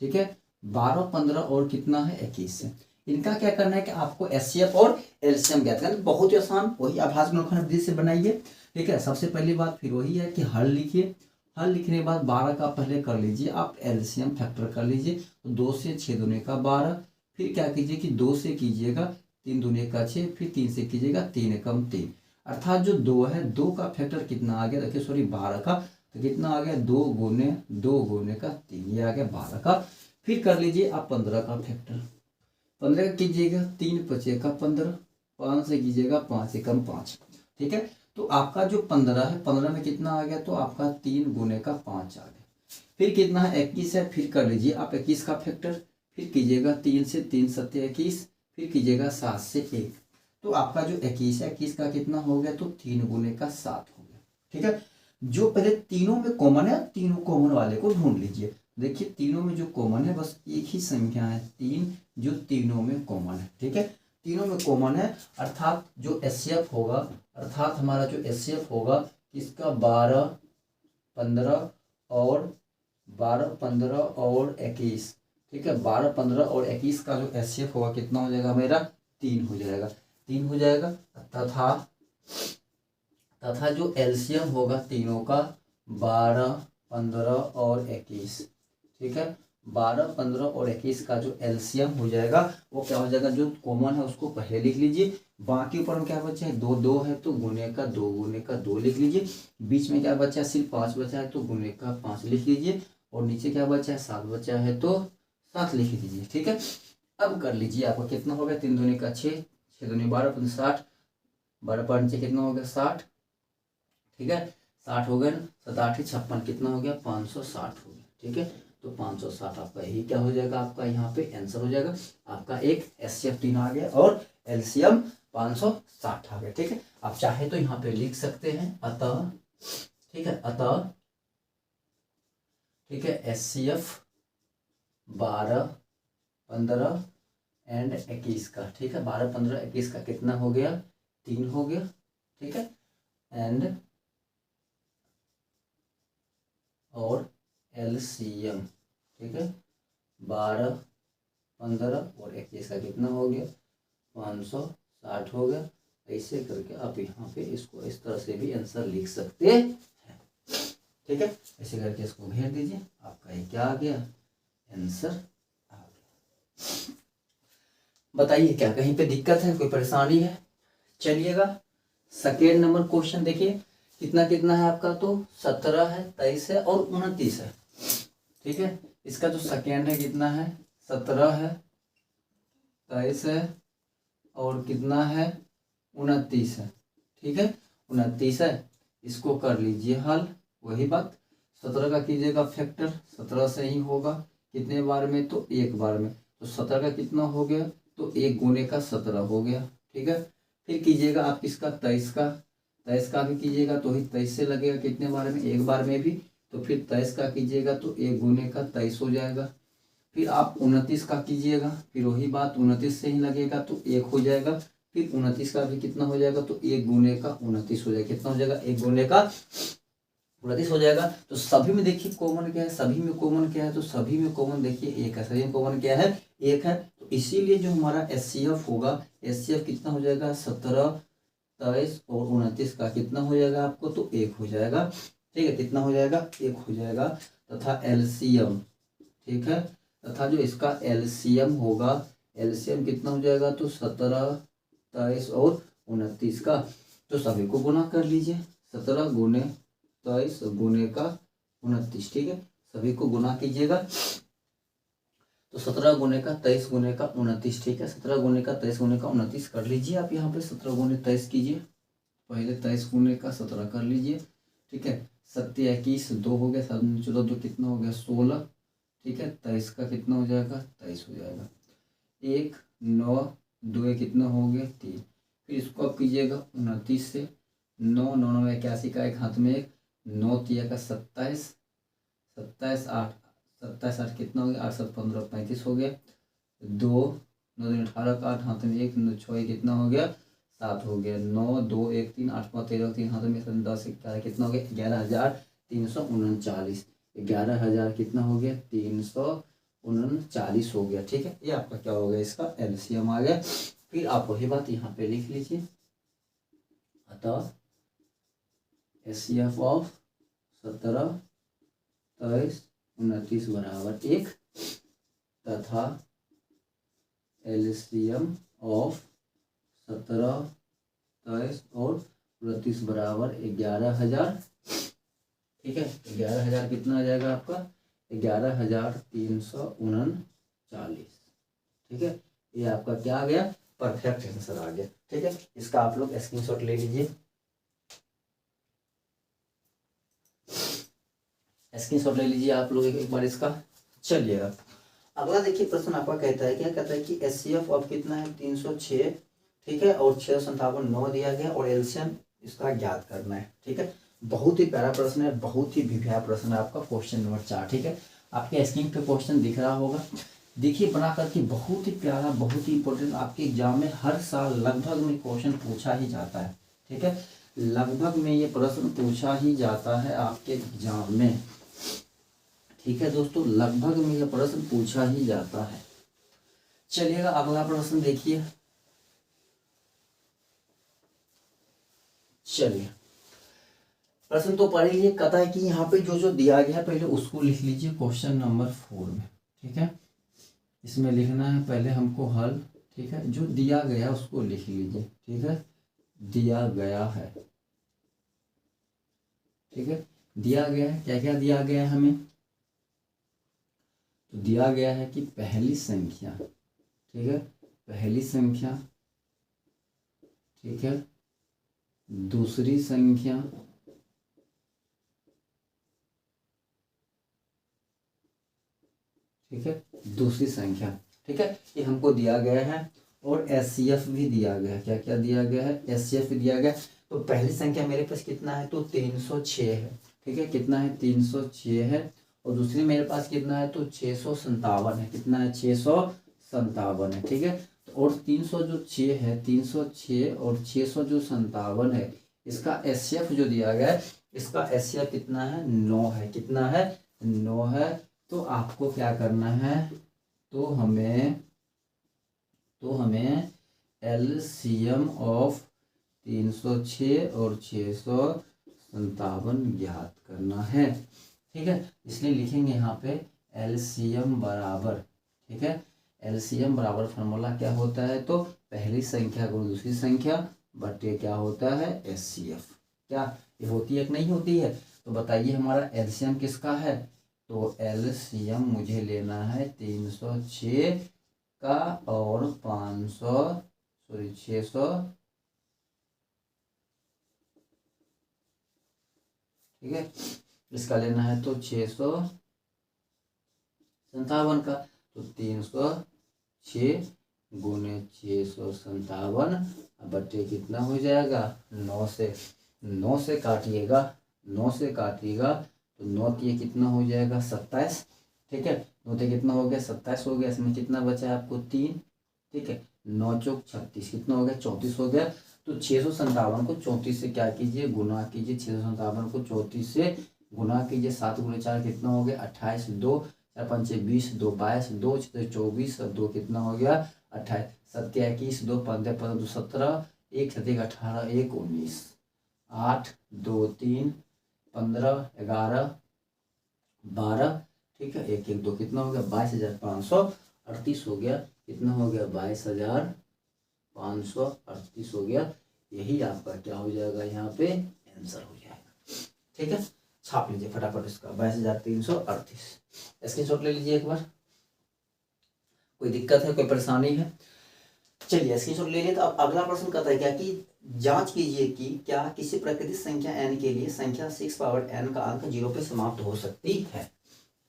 ठीक है, 12 15 और कितना है? 21 से इनका क्या करना है कि आपको एचसीएफ और एलसीएम ज्ञात करना है। बहुत ही आसान, वही आभाज्य गुणनखंड विधि से बनाइए। ठीक है, सबसे पहली बात फिर वही है कि हल लिखिए। हल लिखने के बाद 12 का पहले कर लीजिए आप एलसीएम फैक्टर कर लीजिए। तो 2 से 6 दूने का 12। फिर क्या कीजिए कि 2 से कीजिएगा 3 दूने का 6। फिर 3 से कीजिएगा 3 एकम 3। अर्थात जो 2 है, 2 का फैक्टर कितना आ गया? देखिए सॉरी 12 का, तो कितना आ गया? 2 गुने का 3, ये आ गया 12 का। फिर कर लीजिए आप 15 का फैक्टर। 15 का कीजिएगा 3 5 का 15। 5 से कीजिएगा 5 एकम 5। ठीक है, तो आपका जो 15 है, 15 में कितना आ गया? तो आपका 3 गुने का 5 आ गया। फिर कितना है? 21 है। फिर कर लीजिए आप 21 का फैक्टर। फिर कीजिएगा 3 से 3 7 21। फिर कीजिएगा 7 से 1। तो आपका जो 21 है, 21 का कितना हो गया? तो 3 गुने का 7 हो गया। ठीक है, जो पहले तीनों में कॉमन है, तीनों कॉमन वाले को ढूंढ लीजिए। देखिए तीनों में जो कॉमन है बस एक ही संख्या है 3, जो तीनों में कॉमन है। ठीक है, तीनों में कॉमन है, अर्थात जो एचसीएफ होगा, अर्थात हमारा जो एचसीएफ होगा इसका 12 15 और 12 15 और 21। ठीक है, 12 15 और 21 का जो एचसीएफ होगा कितना हो जाएगा मेरा? 3 हो जाएगा। 3 हो जाएगा। तथा जो एलसीएम होगा तीनों का 12 15 और 21। ठीक है, 12 15 और 21 का जो एलसीएम हो जाएगा वो क्या हो जाएगा? जो कॉमन है उसको पहले लिख लीजिए। बाकी ऊपर में क्या बचा है? 2 2 है तो गुने का 2 लिख लीजिए। बीच में क्या बचा है? सिर्फ 5 बचा है तो गुने का 5 लिख लीजिए। और नीचे क्या बचा है? 7 बचा है तो 7 लिख लीजिए। ठीक है, अब कर लीजिए आपका कितना हो गया? 3 दूनी का 6, 6 दूनी 12 15 60। 12 पर नीचे कितना हो गया? 60। ठीक है, 60 हो गया ना, 7 8 56 कितना हो गया? 560 हो गया। ठीक है, तो 560 आपका यही क्या हो जाएगा? आपका यहाँ पे आंसर हो जाएगा। आपका एक एचसीएफ 3 आ गया और एलसीएम 560 आ गया। ठीक है, आप चाहे तो यहाँ पे लिख सकते हैं अतः। ठीक है, अतः ठीक है, एचसीएफ 12 15 एंड 21 का। ठीक है, 12 15 21 का कितना हो गया? 3 हो गया। ठीक है, एंड और एलसीएम। ठीक है, 12 15 और 21 का कितना हो गया? 560 हो गया। ऐसे करके आप यहाँ पे इसको इस तरह से भी आंसर लिख सकते हैं। ठीक है, ऐसे करके इसको घेर दीजिए, आपका ये क्या आ गया? आंसर आ गया। बताइए क्या कहीं पे दिक्कत है, कोई परेशानी है? चलिएगा सेकेंड नंबर क्वेश्चन देखिए, कितना कितना है आपका? तो 17 है, 23 है और 29 है। ठीक है, इसका जो सेकेंड है कितना है? 17 है, 23 है और कितना है? 29 है। ठीक है, 29 है। इसको कर लीजिए हल, वही बात 17 का कीजिएगा फैक्टर, 17 से ही होगा, कितने बार में, तो एक बार में। तो 17 का कितना हो गया, तो 1 गुने का 17 हो गया, ठीक है। फिर कीजिएगा आप किसका, 23 का, 23 का भी कीजिएगा तो ही 23 से लगेगा, कितने बार में, एक बार में भी। तो फिर 23 का कीजिएगा तो 1 गुने का 23 हो जाएगा। फिर आप 29 का कीजिएगा, फिर वही बात 29 से ही लगेगा तो 1 हो जाएगा। फिर 29 का भी कितना हो जाएगा, तो 1 गुने का 29 हो जाएगा, कितना हो जाएगा, 1 गुने का 29 हो जाएगा। तो सभी में देखिए कॉमन क्या है, सभी में कॉमन क्या है, तो सभी में कॉमन देखिए एक है, सभी में कॉमन क्या है, एक है। तो इसीलिए जो हमारा HCF होगा, HCF कितना हो जाएगा, 17, 23 और 29 का कितना हो जाएगा आपको, तो 1 हो जाएगा, ठीक है। कितना हो जाएगा, 1 हो जाएगा। तथा LCM, ठीक है, तथा जो इसका LCM होगा, LCM कितना हो जाएगा, तो 17, 23 और 29 का। तो सभी को गुना कर लीजिए, 17 गुने 23 गुने का 29, ठीक है। सभी को गुना कीजिएगा, तो 17 गुने का 23 गुने का 29, ठीक है। 17 गुने का 23 गुने का 29 कर लीजिए आप यहाँ पे, 17 गुने 23 कीजिए, पहले 23 गुने का 17 कर लीजिए, ठीक है। 7 21 2 हो गया, 7 14 2 कितना हो गया, 16, ठीक है। 23 का कितना हो जाएगा, 23 हो जाएगा। 1 9 2 कितना हो गया, 3। फिर इसको आप कीजिएगा 29 से, 9 9 9 81 का एक हाथ में एक, 9 3 का 27, 27 8, 27 8 कितना हो गया, 8 7 15 35 हो गया। 2 9 2 18 का 8 हाथ में एक, 9 6 कितना हो गया, 7 हो गया। 9 2 1 3 8 5 13 3 हाथ में 10 11 कितना हो गया, 11,339, 11,000 कितना हो गया, 339 हो गया, ठीक है। ये आपका क्या हो गया, इसका LCM आ गया। फिर आप वही बात यहाँ पे लिख लीजिए, अतः HCF ऑफ 17 23 29 बराबर 1 तथा LCM ऑफ 17 23 और 29 बराबर 11,000, ठीक है। 11,000 कितना आ जाएगा आपका, 11,339, ठीक है। ये आपका क्या आ गया, परफेक्ट आंसर आ गया, ठीक है। इसका आप लोग स्क्रीनशॉट ले लीजिए, स्क्रीनशॉट ले लीजिए आप लोग एक बार इसका। चलिएगा अगला देखिए प्रश्न आपका कहता है, क्या कहता है कि HCF ऑफ कितना है, 306, ठीक है, और 657 9 दिया गया, और LCM इसका ज्ञात करना है, ठीक है। बहुत ही प्यारा प्रश्न है, बहुत ही भिभिया प्रश्न है आपका, क्वेश्चन नंबर 4, ठीक है। आपके स्क्रीन पे क्वेश्चन दिख रहा होगा, देखिए बना करके, बहुत ही प्यारा, बहुत ही इंपॉर्टेंट, आपके एग्जाम में हर साल लगभग में क्वेश्चन पूछा ही जाता है, ठीक है। लगभग में ये प्रश्न पूछा ही जाता है आपके एग्जाम में, ठीक है दोस्तों, लगभग में यह प्रश्न पूछा ही जाता है। चलिएगा अगला प्रश्न देखिए, चलिए प्रश्न तो पढ़ लीजिए। कहता है कि यहाँ पे जो जो दिया गया है पहले उसको लिख लीजिए क्वेश्चन नंबर 4 में, ठीक है। इसमें लिखना है पहले हमको हल, ठीक है। जो दिया गया उसको लिख लीजिए, ठीक है, दिया गया है, ठीक है। दिया गया है, क्या क्या दिया गया है हमें, तो दिया गया है कि पहली संख्या, ठीक है, पहली संख्या, ठीक है, दूसरी संख्या, ठीक है, दूसरी संख्या, ठीक है, ये हमको दिया गया है। और HCF भी दिया गया है, क्या क्या दिया गया है, HCF भी दिया गया। तो पहली संख्या मेरे पास कितना है, तो 306 है, ठीक है, कितना है, 306 है। और दूसरी मेरे पास कितना है, तो 657 है, कितना है, 657 है, ठीक है। और 300 जो 6 है, 306 और 600 जो 57 है, इसका HCF जो दिया गया है, इसका HCF कितना है, 9 है, कितना है, 9 है। तो आपको क्या करना है, तो हमें LCM ऑफ 306 और 657 ज्ञात करना है, ठीक है। इसलिए लिखेंगे यहाँ पे LCM बराबर, ठीक है, LCM बराबर फार्मूला क्या होता है, तो पहली संख्या को दूसरी संख्या बटे क्या होता है, HCF, क्या ये होती है कि नहीं होती है। तो बताइए हमारा LCM किसका है, तो LCM मुझे लेना है 306 का और 600, ठीक है, इसका लेना है तो 657 का, तो 306 गुने 657 बटे कितना हो जाएगा 9 से, 9 से काटिएगा, 9 से काटिएगा तो 9 ये कितना हो जाएगा 27। ठीक है, 9 से कितना हो गया 27 हो गया। इसमें कितना बचा है आपको 3। ठीक है, 9 चौक 36 कितना हो गया 34 हो गया। तो 657 को 34 से क्या कीजिए गुना कीजिए, 657 को 34 से गुना कीजिए। 7 गुने 4 कितना हो गया 28, 2 4 5 20, 2 22, 2 6 24, 2 कितना हो गया 28, 7 21, 2 15 15 2 17, 1 7 18, 1 19, 8 2 3 15 11 12। ठीक है, 1 1 2 कितना हो गया 22,538 हो गया। कितना हो गया 22,538 हो गया। यही आपका क्या हो जाएगा यहाँ पे आंसर हो जाएगा। ठीक है, छाप लीजिए फटाफट इसका 22,338। स्क्रीनशॉट ले लीजिए एक बार। कोई दिक्कत है, कोई परेशानी है? चलिए स्क्रीनशॉट ले लिए। तो अब अगला प्रश्न कहता है क्या कि जांच कीजिए कि क्या किसी प्राकृतिक संख्या n के लिए संख्या 6 पावर n का अंक 0 पे समाप्त हो सकती है।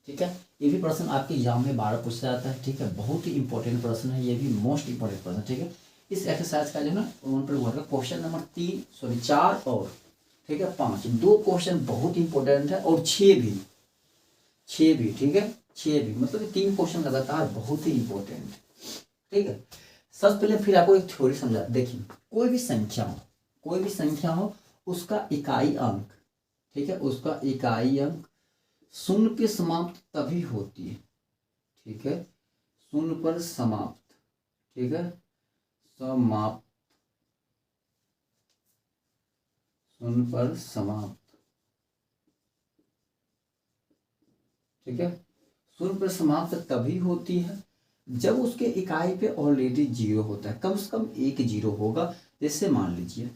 ठीक है, ये भी प्रश्न आपके एग्जाम में 12 पूछा जाता है। ठीक है, बहुत ही इंपॉर्टेंट प्रश्न है, ये भी मोस्ट इंपॉर्टेंट प्रश्न। ठीक है, इस एक्सरसाइज का जो ना क्वेश्चन नंबर 4 और ठीक है 5, 2 क्वेश्चन बहुत इंपॉर्टेंट है और 6 भी। ठीक है, 6 भी मतलब 3 क्वेश्चन लगातार बहुत ही इंपॉर्टेंट। ठीक है, सबसे पहले फिर आपको एक थ्योरी समझा। देखिए, कोई भी संख्या हो उसका इकाई अंक, ठीक है, उसका इकाई अंक शून्य पे समाप्त तभी होती है। ठीक है, शून्य पर समाप्त, ठीक है, समाप्त, शून्य पर समाप्त। ठीक है, शून्य पर समाप्त तभी होती है जब उसके इकाई पे ऑलरेडी 0 होता है, कम से कम एक 0 होगा। जैसे मान लीजिए,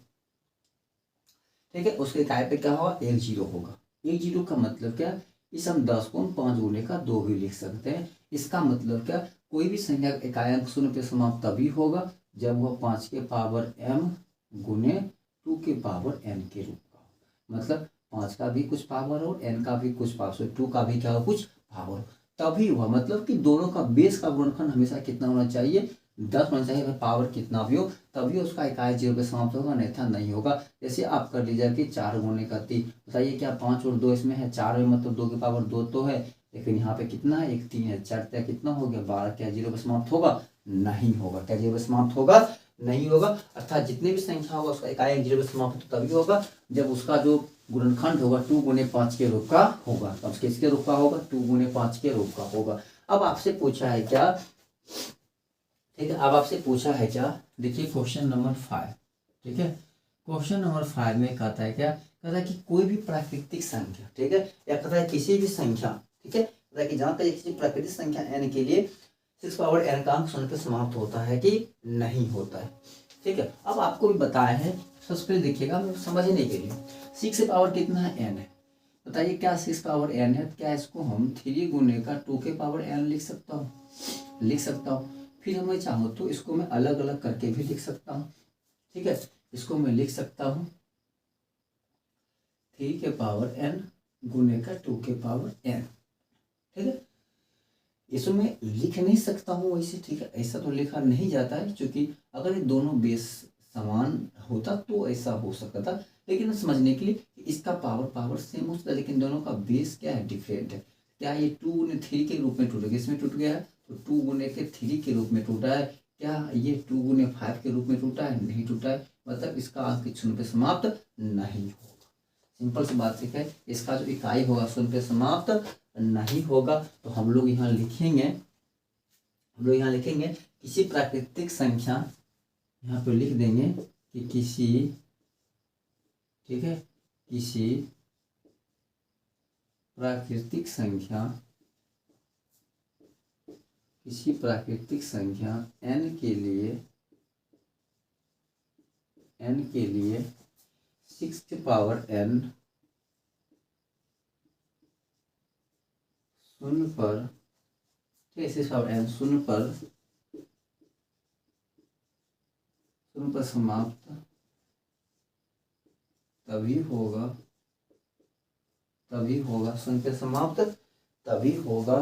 ठीक है, उसके इकाई पे क्या होगा 1 0 होगा। 1 0 का मतलब क्या, इस हम 10 को 5 गुने का 2 भी लिख सकते हैं। इसका मतलब क्या, कोई भी संख्या का इकाई अंक शून्य पे समाप्त तभी होगा जब वह 5 के पावर m गुने 2 के पावर n के रूप का हो। मतलब 5 का भी कुछ पावर हो, n का भी कुछ पावर, 2 का भी क्या हो कुछ पावर हो, तभी हुआ। मतलब कि दोनों का बेस का गुणनखंड हमेशा कितना होना चाहिए 10 होना चाहिए। पावर कितना भी हो तभी उसका इकाई 0 पे समाप्त होगा, नहीं था नहीं होगा। जैसे आप कर लीजिए कि 4 गुने का 3, बताइए क्या 5 और 2 इसमें है, 4 में मतलब 2 की पावर 2 तो है, लेकिन यहाँ पे कितना है 1 3 है, 4 क्या कितना हो गया 12। क्या 0 पे समाप्त होगा नहीं होगा। क्या 0 पे समाप्त होगा नहीं होगा। अर्थात जितने भी संख्या होगा उसका इकाई 0 पे समाप्त तभी होगा जब उसका जो गुणनखंड होगा 2 गुने 5 के रूप का होगा। तब किसके रूप का होगा 2 गुने 5 के रूप का होगा। अब आपसे पूछा है क्या, ठीक है, अब आपसे पूछा है क्या, देखिए क्वेश्चन नंबर 5। ठीक है, क्वेश्चन नंबर 5 में कहता है क्या, कहता है कि कोई भी प्राकृतिक संख्या, ठीक है, या कहता है किसी भी संख्या, ठीक है, कहता है कि जहाँ तक किसी प्राकृतिक संख्या n के लिए 6 पावर n का अंक शून्य पे समाप्त होता है कि नहीं होता है। ठीक है, अब आपको भी बताया है, सबसे पहले देखिएगा समझने के लिए 6 पावर कितना है n है। बताइए क्या 6 पावर n है, क्या इसको हम 3 गुने का 2 के पावर n लिख सकता हूँ। फिर मैं चाहूँ तो इसको मैं अलग अलग करके भी लिख सकता हूँ। ठीक है, इसको मैं लिख सकता हूँ 3 के पावर n गुने का 2 के पावर n। ठीक है, इसमें लिख नहीं सकता हूँ वैसे, ठीक है, ऐसा तो लिखा नहीं जाता है, क्योंकि अगर ये दोनों बेस समान होता तो ऐसा हो सकता था। लेकिन समझने के लिए इसका पावर सेम हो सकता है, लेकिन दोनों का बेस क्या है डिफरेंट है। क्या ये 2 गुने 3 के रूप में टूटेगा, इसमें टूट गया है तो 2 गुने के 3 के रूप में टूटा है। क्या ये 2 गुने 5 के रूप में टूटा है, नहीं टूटा है। मतलब इसका अंक शून्य पे समाप्त नहीं होगा। सिंपल सी बात है, इसका जो इकाई होगा शून्य पे समाप्त नहीं होगा। तो हम लोग यहाँ लिखेंगे किसी प्राकृतिक संख्या, यहाँ पे लिख देंगे कि किसी, ठीक है, किसी प्राकृतिक संख्या n के लिए 6 पावर n शून्य पर, ठीक है, 6 पावर n शून्य पर समाप्त तभी होगा तभी होगा, संख्या समाप्त तभी होगा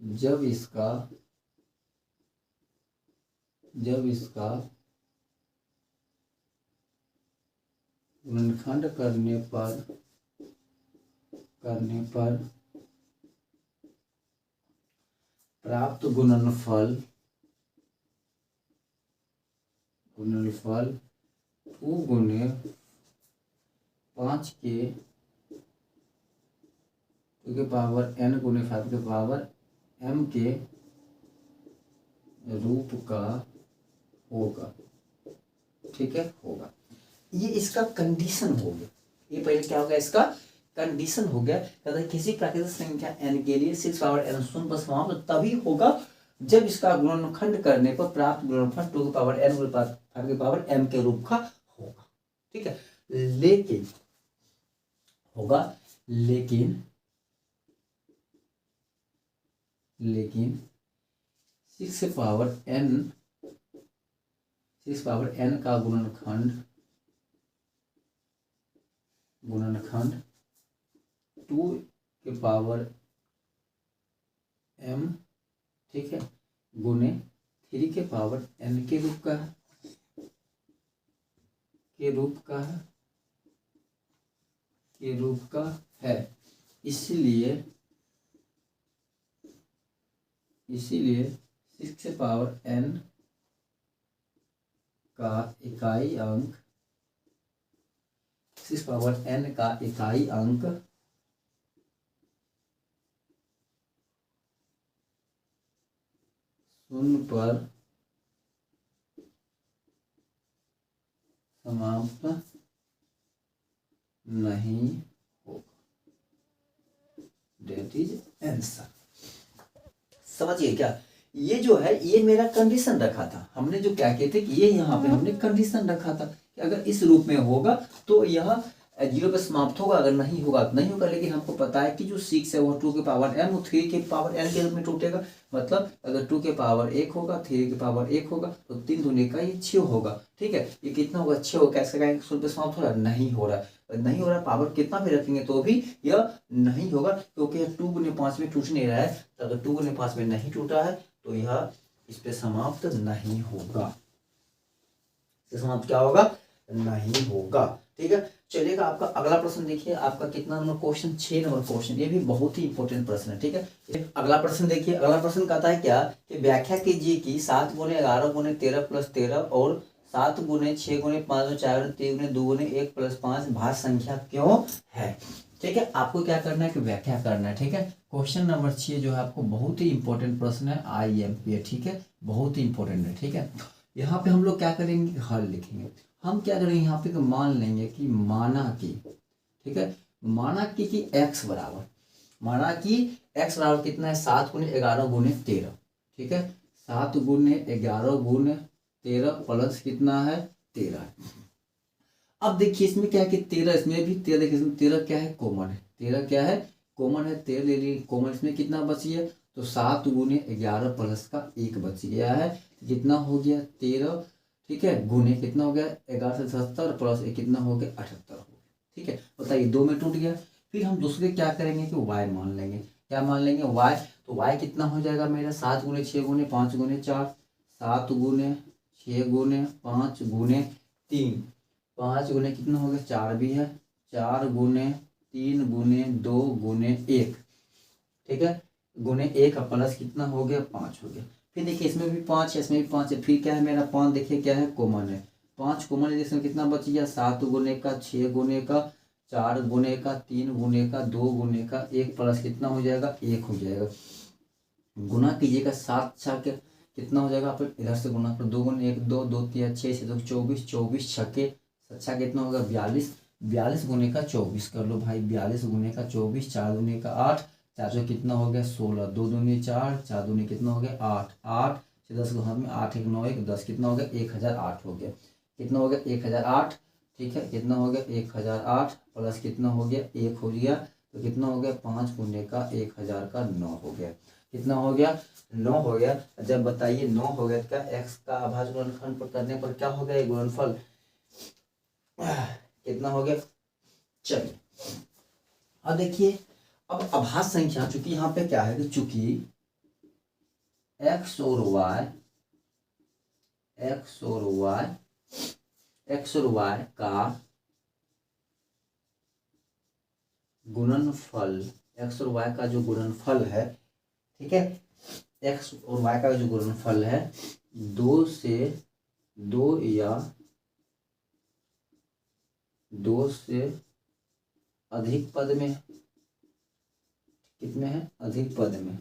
जब इसका गुणनखंड करने पर प्राप्त गुणनफल 2 गुने 5 के पावर n गुने 5 के पावर m के रूप का होगा। ठीक है, होगा। ये इसका कंडीशन हो गया। ये पहले क्या होगा, इसका कंडीशन हो गया। कहता है किसी प्राकृतिक संख्या n के लिए 6 पावर n शून्य पर समाप्त तभी होगा जब इसका गुणनखंड करने पर प्राप्त गुणनफल 2 की पावर n गुणे 5 की पावर m के रूप का होगा। ठीक है, लेकिन 6 पावर n का गुणनखंड 2 के पावर m, ठीक है, गुने 3 के पावर n के रूप का है। इसलिए 6 पावर n का इकाई अंक 6 पावर n का इकाई अंक शून्य पर समाप्त नहीं होगा। That is answer. समझिए क्या, ये जो है ये मेरा कंडीशन रखा था। हमने जो क्या किए थे कि ये यहाँ पे हमने कंडीशन रखा था कि अगर इस रूप में होगा तो यह 0 पे समाप्त होगा, अगर नहीं होगा तो नहीं होगा। लेकिन हमको पता है कि जो 6 है वो 2 के पावर m 3 के पावर n के रूप में टूटेगा। मतलब अगर 2 के पावर 1 होगा, 3 के पावर 1 होगा तो 3 दूनी का ये 6 होगा। ठीक है, ये कितना होगा, 6 होगा। कैसे कहेंगे 0 पे समाप्त हो रहा है, नहीं हो रहा है, नहीं हो रहा। पावर कितना भी रखेंगे तो भी यह नहीं होगा, क्योंकि यह 2 गुने 5 में टूट नहीं रहा है। तो अगर 2 गुने 5 में नहीं टूटा है तो यह इस पे समाप्त नहीं होगा। समाप्त क्या होगा, नहीं होगा। ठीक है, चलिएगा आपका अगला प्रश्न देखिए। आपका कितना नंबर क्वेश्चन, 6 नंबर क्वेश्चन। ये भी बहुत ही इंपॉर्टेंट प्रश्न है। ठीक है, अगला प्रश्न देखिए। अगला प्रश्न कहता है क्या कि व्याख्या कीजिए कि 7 गुने 11 गुने 13 प्लस 13 और 7 गुने 6 गुने 5 गुने 4 गुने 3 गुने 2 गुने 1 प्लस 5 भाज्य संख्या क्यों है। ठीक है, आपको क्या करना है कि व्याख्या करना है। ठीक है, क्वेश्चन नंबर 6 जो है आपको बहुत ही इंपॉर्टेंट प्रश्न है, IMP। ठीक है, बहुत ही इंपॉर्टेंट है। ठीक है, यहाँ पे हम लोग क्या करेंगे, हल लिखेंगे। हम क्या करेंगे यहाँ पे मान लेंगे कि माना कि, ठीक है, माना कि x बराबर, माना कि x बराबर कितना है, 7 गुने 11 गुने 13। ठीक है, 7 गुने 11 गुने 13 प्लस कितना है 13। अब देखिए इसमें क्या है कि 13, इसमें भी 13, देखिए इसमें 13 क्या है, कॉमन है। 13 क्या है, कॉमन है। 13 ले लीजिए कॉमन, इसमें कितना बच गया, तो 7 गुने 11 प्लस का 1 बच गया है। कितना हो गया 13। ठीक है, गुने कितना हो गया 11 से 77 प्लस 1 कितना हो गया 78 हो गया। ठीक है, बताइए 2 में टूट गया। फिर हम दूसरे क्या करेंगे कि y मान लेंगे। क्या मान लेंगे, y। तो y कितना हो जाएगा मेरा, 7 गुने 6 गुने 5 गुने 4, 7 गुने 6 गुने 5 गुने 3, 5 गुने कितना हो गया 4 भी है, 4 गुने 3 गुने 2 गुने 1। ठीक है, गुने 1 प्लस कितना हो गया 5 हो गया। फिर देखिए इसमें भी 5 है, इसमें भी 5 है। फिर क्या है मेरा 5, देखिए क्या है, कॉमन है। 5 कॉमन है, इसमें कितना बच गया, 7 गुने का 6 गुने का 4 गुने का 3 गुने का 2 गुने का 1 प्लस कितना हो जाएगा 1 हो जाएगा। गुना कीजिएगा 7 छके कितना हो जाएगा, आप इधर से गुना कर 2 गुने 1 2 2 3 6 से 24, 24 छके 7 कितना होगा 42, 42 गुने का 24 कर लो भाई, 42 गुने का 24, 4 गुने का 8, 4 कितना हो गया 16, 2 दूनी 4, 4 दूनी कितना हो गया 8, 8 से 10 को हाथ में 8 1 9 1 10 कितना हो गया 1008 हो गया। कितना हो गया 1008। ठीक है, कितना हो गया 1008 प्लस कितना हो गया 1 हो गया, तो कितना हो गया 5 गुने का 1000 का 9 हो गया। कितना हो गया 9 हो गया। जब बताइए 9 हो गया तो क्या x का अभाज्य गुणनखंड पर करने पर क्या हो गया, गुणनफल कितना हो गया। चलिए अब देखिए, अब अभाज्य संख्या, चूंकि यहाँ पे क्या है कि चूंकि एक्स और वाई का गुणनफल, एक्स और वाई का जो गुणनफल है, ठीक है, एक्स और वाई का जो गुणनफल है 2 से 2 या 2 से अधिक पद में, कितने हैं, अधिक पद में,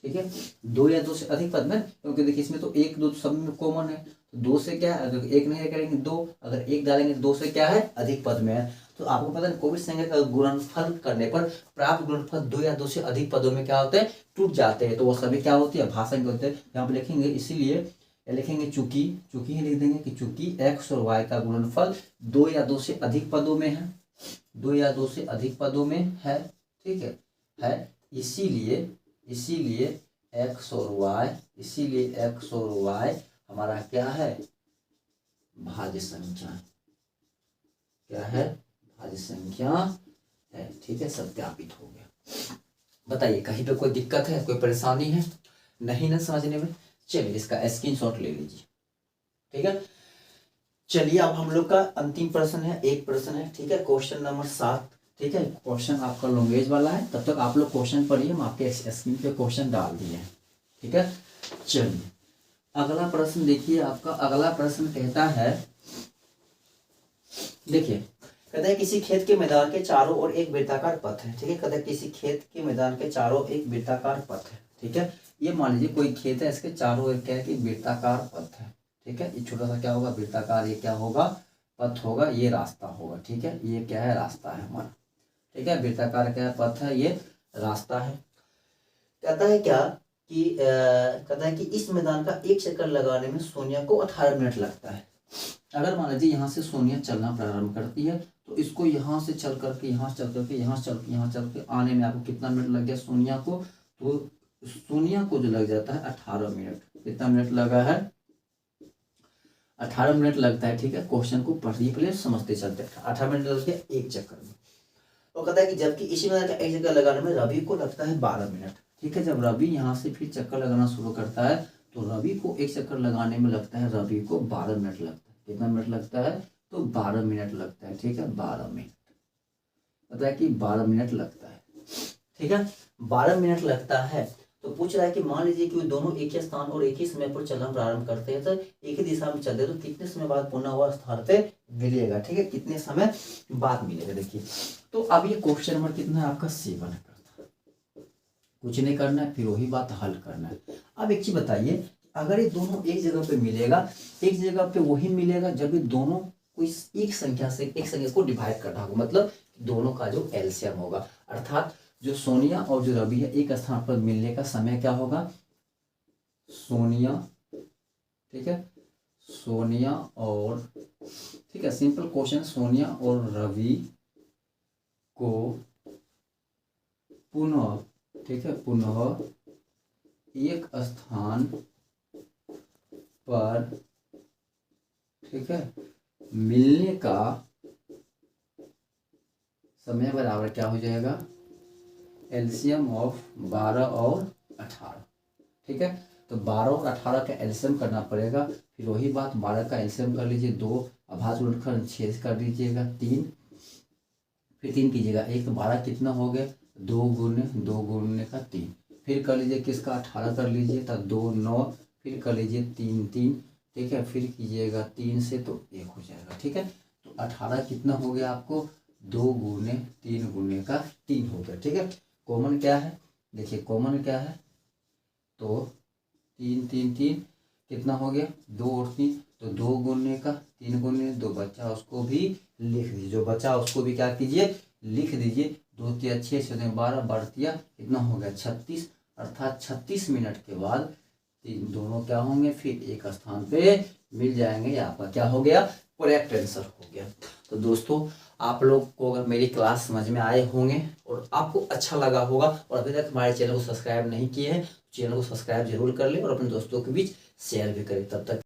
ठीक है, 2 या 2 से अधिक पद में, क्योंकि देखिए इसमें तो 1 2 सब में कॉमन है, तो 2 से क्या है, अगर 1 नहीं करेंगे 2, अगर 1 डालेंगे 2 से क्या है, अधिक पद में है। तो आपको पता है कोई भी संख्या का गुणनफल करने पर प्राप्त गुणनफल 2 या 2 से अधिक पदों में क्या होते हैं, टूट जाते हैं, तो वो सभी क्या होती है, अभाज्य संख्या होते हैं। यहाँ पे लिखेंगे, इसीलिए लिखेंगे चूंकि ही लिख देंगे कि चूंकि एक्स और वाई का गुणनफल 2 या 2 से अधिक पदों में है, 2 या 2 से अधिक पदों में है, ठीक है, इसीलिए एक्स और वाई हमारा क्या है, भाज्य संख्या, क्या है, भाज्य संख्या है, ठीक है, सत्यापित हो गया। बताइए कहीं पे कोई दिक्कत है, कोई परेशानी है, नहीं ना समझने में। चलिए इसका स्क्रीनशॉट ले लीजिए, ठीक है। चलिए अब हम लोग का अंतिम प्रश्न है, एक प्रश्न है, ठीक है, क्वेश्चन नंबर 7, ठीक है, क्वेश्चन आपका लॉन्गेज वाला है, तब तक आप लोग क्वेश्चन पढ़िए, हम आपके स्क्रीन पे क्वेश्चन डाल दिए हैं, ठीक है। चलिए अगला प्रश्न देखिए, आपका अगला प्रश्न कहता है, देखिए कहता है किसी खेत के मैदान के चारों ओर एक वृत्ताकार पथ है, ठीक है, कहता है किसी खेत के मैदान के चारों ओर एक वृत्ताकार पथ है, ठीक है। ये मान लीजिए कोई खेत है, इसके चारों ओर क्या है कि वृत्ताकार पथ है, ठीक है, ये छोटा सा क्या होगा, वृत्ताकार, ये क्या होगा, पथ होगा, ये रास्ता होगा, ठीक है, ये क्या है, रास्ता है हमारा, ठीक है, वृत्ताकार क्या पथ है, ये रास्ता है। कहता है क्या कि कहता है कि इस मैदान का एक चक्कर लगाने में सोनिया को 18 मिनट लगता है। अगर मान लीजिए यहाँ से सोनिया चलना प्रारंभ करती है, तो इसको यहाँ से चल करके यहाँ चल करके यहाँ चल के आने में आपको कितना मिनट लग गया सोनिया को, तो सोनिया को जो लग जाता है 18 मिनट, कितना मिनट लगा है, 18 मिनट लगता है, ठीक है। क्वेश्चन को पढ़िए पहले, समझते चलते, 18 मिनट लग गया एक चक्कर में। तो कहता है कि जबकि इसी मैदान का एक चक्कर लगाने में रवि को लगता है 12 मिनट, ठीक है। जब रवि यहाँ से फिर चक्कर लगाना शुरू करता है, तो रवि को एक चक्कर लगाने में लगता है, रवि को 12 मिनट लगता है, कितना मिनट लगता है, तो 12 मिनट लगता है, ठीक है, 12 मिनट, पता है कि 12 मिनट लगता है, ठीक है, 12 मिनट लगता है। तो पूछ रहा है कि मान लीजिए कि दोनों एक ही स्थान और एक ही समय पर चलना प्रारंभ करते हैं, तो एक ही दिशा में चलते हैं, तो कितने समय बाद पुनः वह स्थान पे मिलेगा, ठीक है, कितने समय बाद मिलेगा। देखिए तो अब ये क्वेश्चन नंबर कितना है आपका 7 करता है, कुछ नहीं करना है, फिर वही बात हल करना है। अब एक चीज बताइए, अगर ये दोनों एक जगह पे मिलेगा, एक जगह पे वही मिलेगा जब ये दोनों कोई एक संख्या को डिवाइड करना होगा, मतलब दोनों का जो एलसीएम होगा, अर्थात जो सोनिया और जो रवि है एक स्थान पर मिलने का समय क्या होगा, सोनिया, ठीक है, सोनिया और, ठीक है, सिंपल क्वेश्चन, सोनिया और रवि को पुनः, ठीक है, पुनः एक स्थान पर, ठीक है, मिलने का समय बराबर क्या हो जाएगा, एलसीएम ऑफ 12 और 18, ठीक है। तो 12 और 18 का एलसीएम करना पड़ेगा, फिर वही बात 12 का एलसीएम कर लीजिए 2, अभाज्य गुणनखंड 6 कर दीजिएगा 3, फिर 3 कीजिएगा 1, तो 12 कितना हो गया, 2 गुने का 3, फिर कर लीजिए किसका 18 कर लीजिए, तब 2 9, फिर कर लीजिए 3 3, ठीक है, फिर कीजिएगा 3 से तो 1 हो जाएगा, ठीक है। तो 18 कितना हो गया आपको, 2 गुने 3 गुने का 3 हो गया, ठीक है। कॉमन क्या है, देखिए कॉमन क्या है, तो 3 3 3 कितना हो गया, 2 और 3, तो 2 गुने का 3 गुने 2 बचा, उसको भी लिख दीजिए, जो बचा उसको भी क्या कीजिए, लिख दीजिए। 2 3 6 6 12 बढ़तिया कितना हो गया 36, अर्थात 36 मिनट के बाद दोनों क्या होंगे, फिर एक स्थान पे मिल जाएंगे, आपका क्या हो गया, करेक्ट आंसर हो गया। तो दोस्तों आप लोग को अगर मेरी क्लास समझ में आए होंगे और आपको अच्छा लगा होगा, और अभी तक हमारे चैनल को सब्सक्राइब नहीं किए हैं, चैनल को सब्सक्राइब जरूर कर लें और अपने दोस्तों के बीच शेयर भी करें। तब तक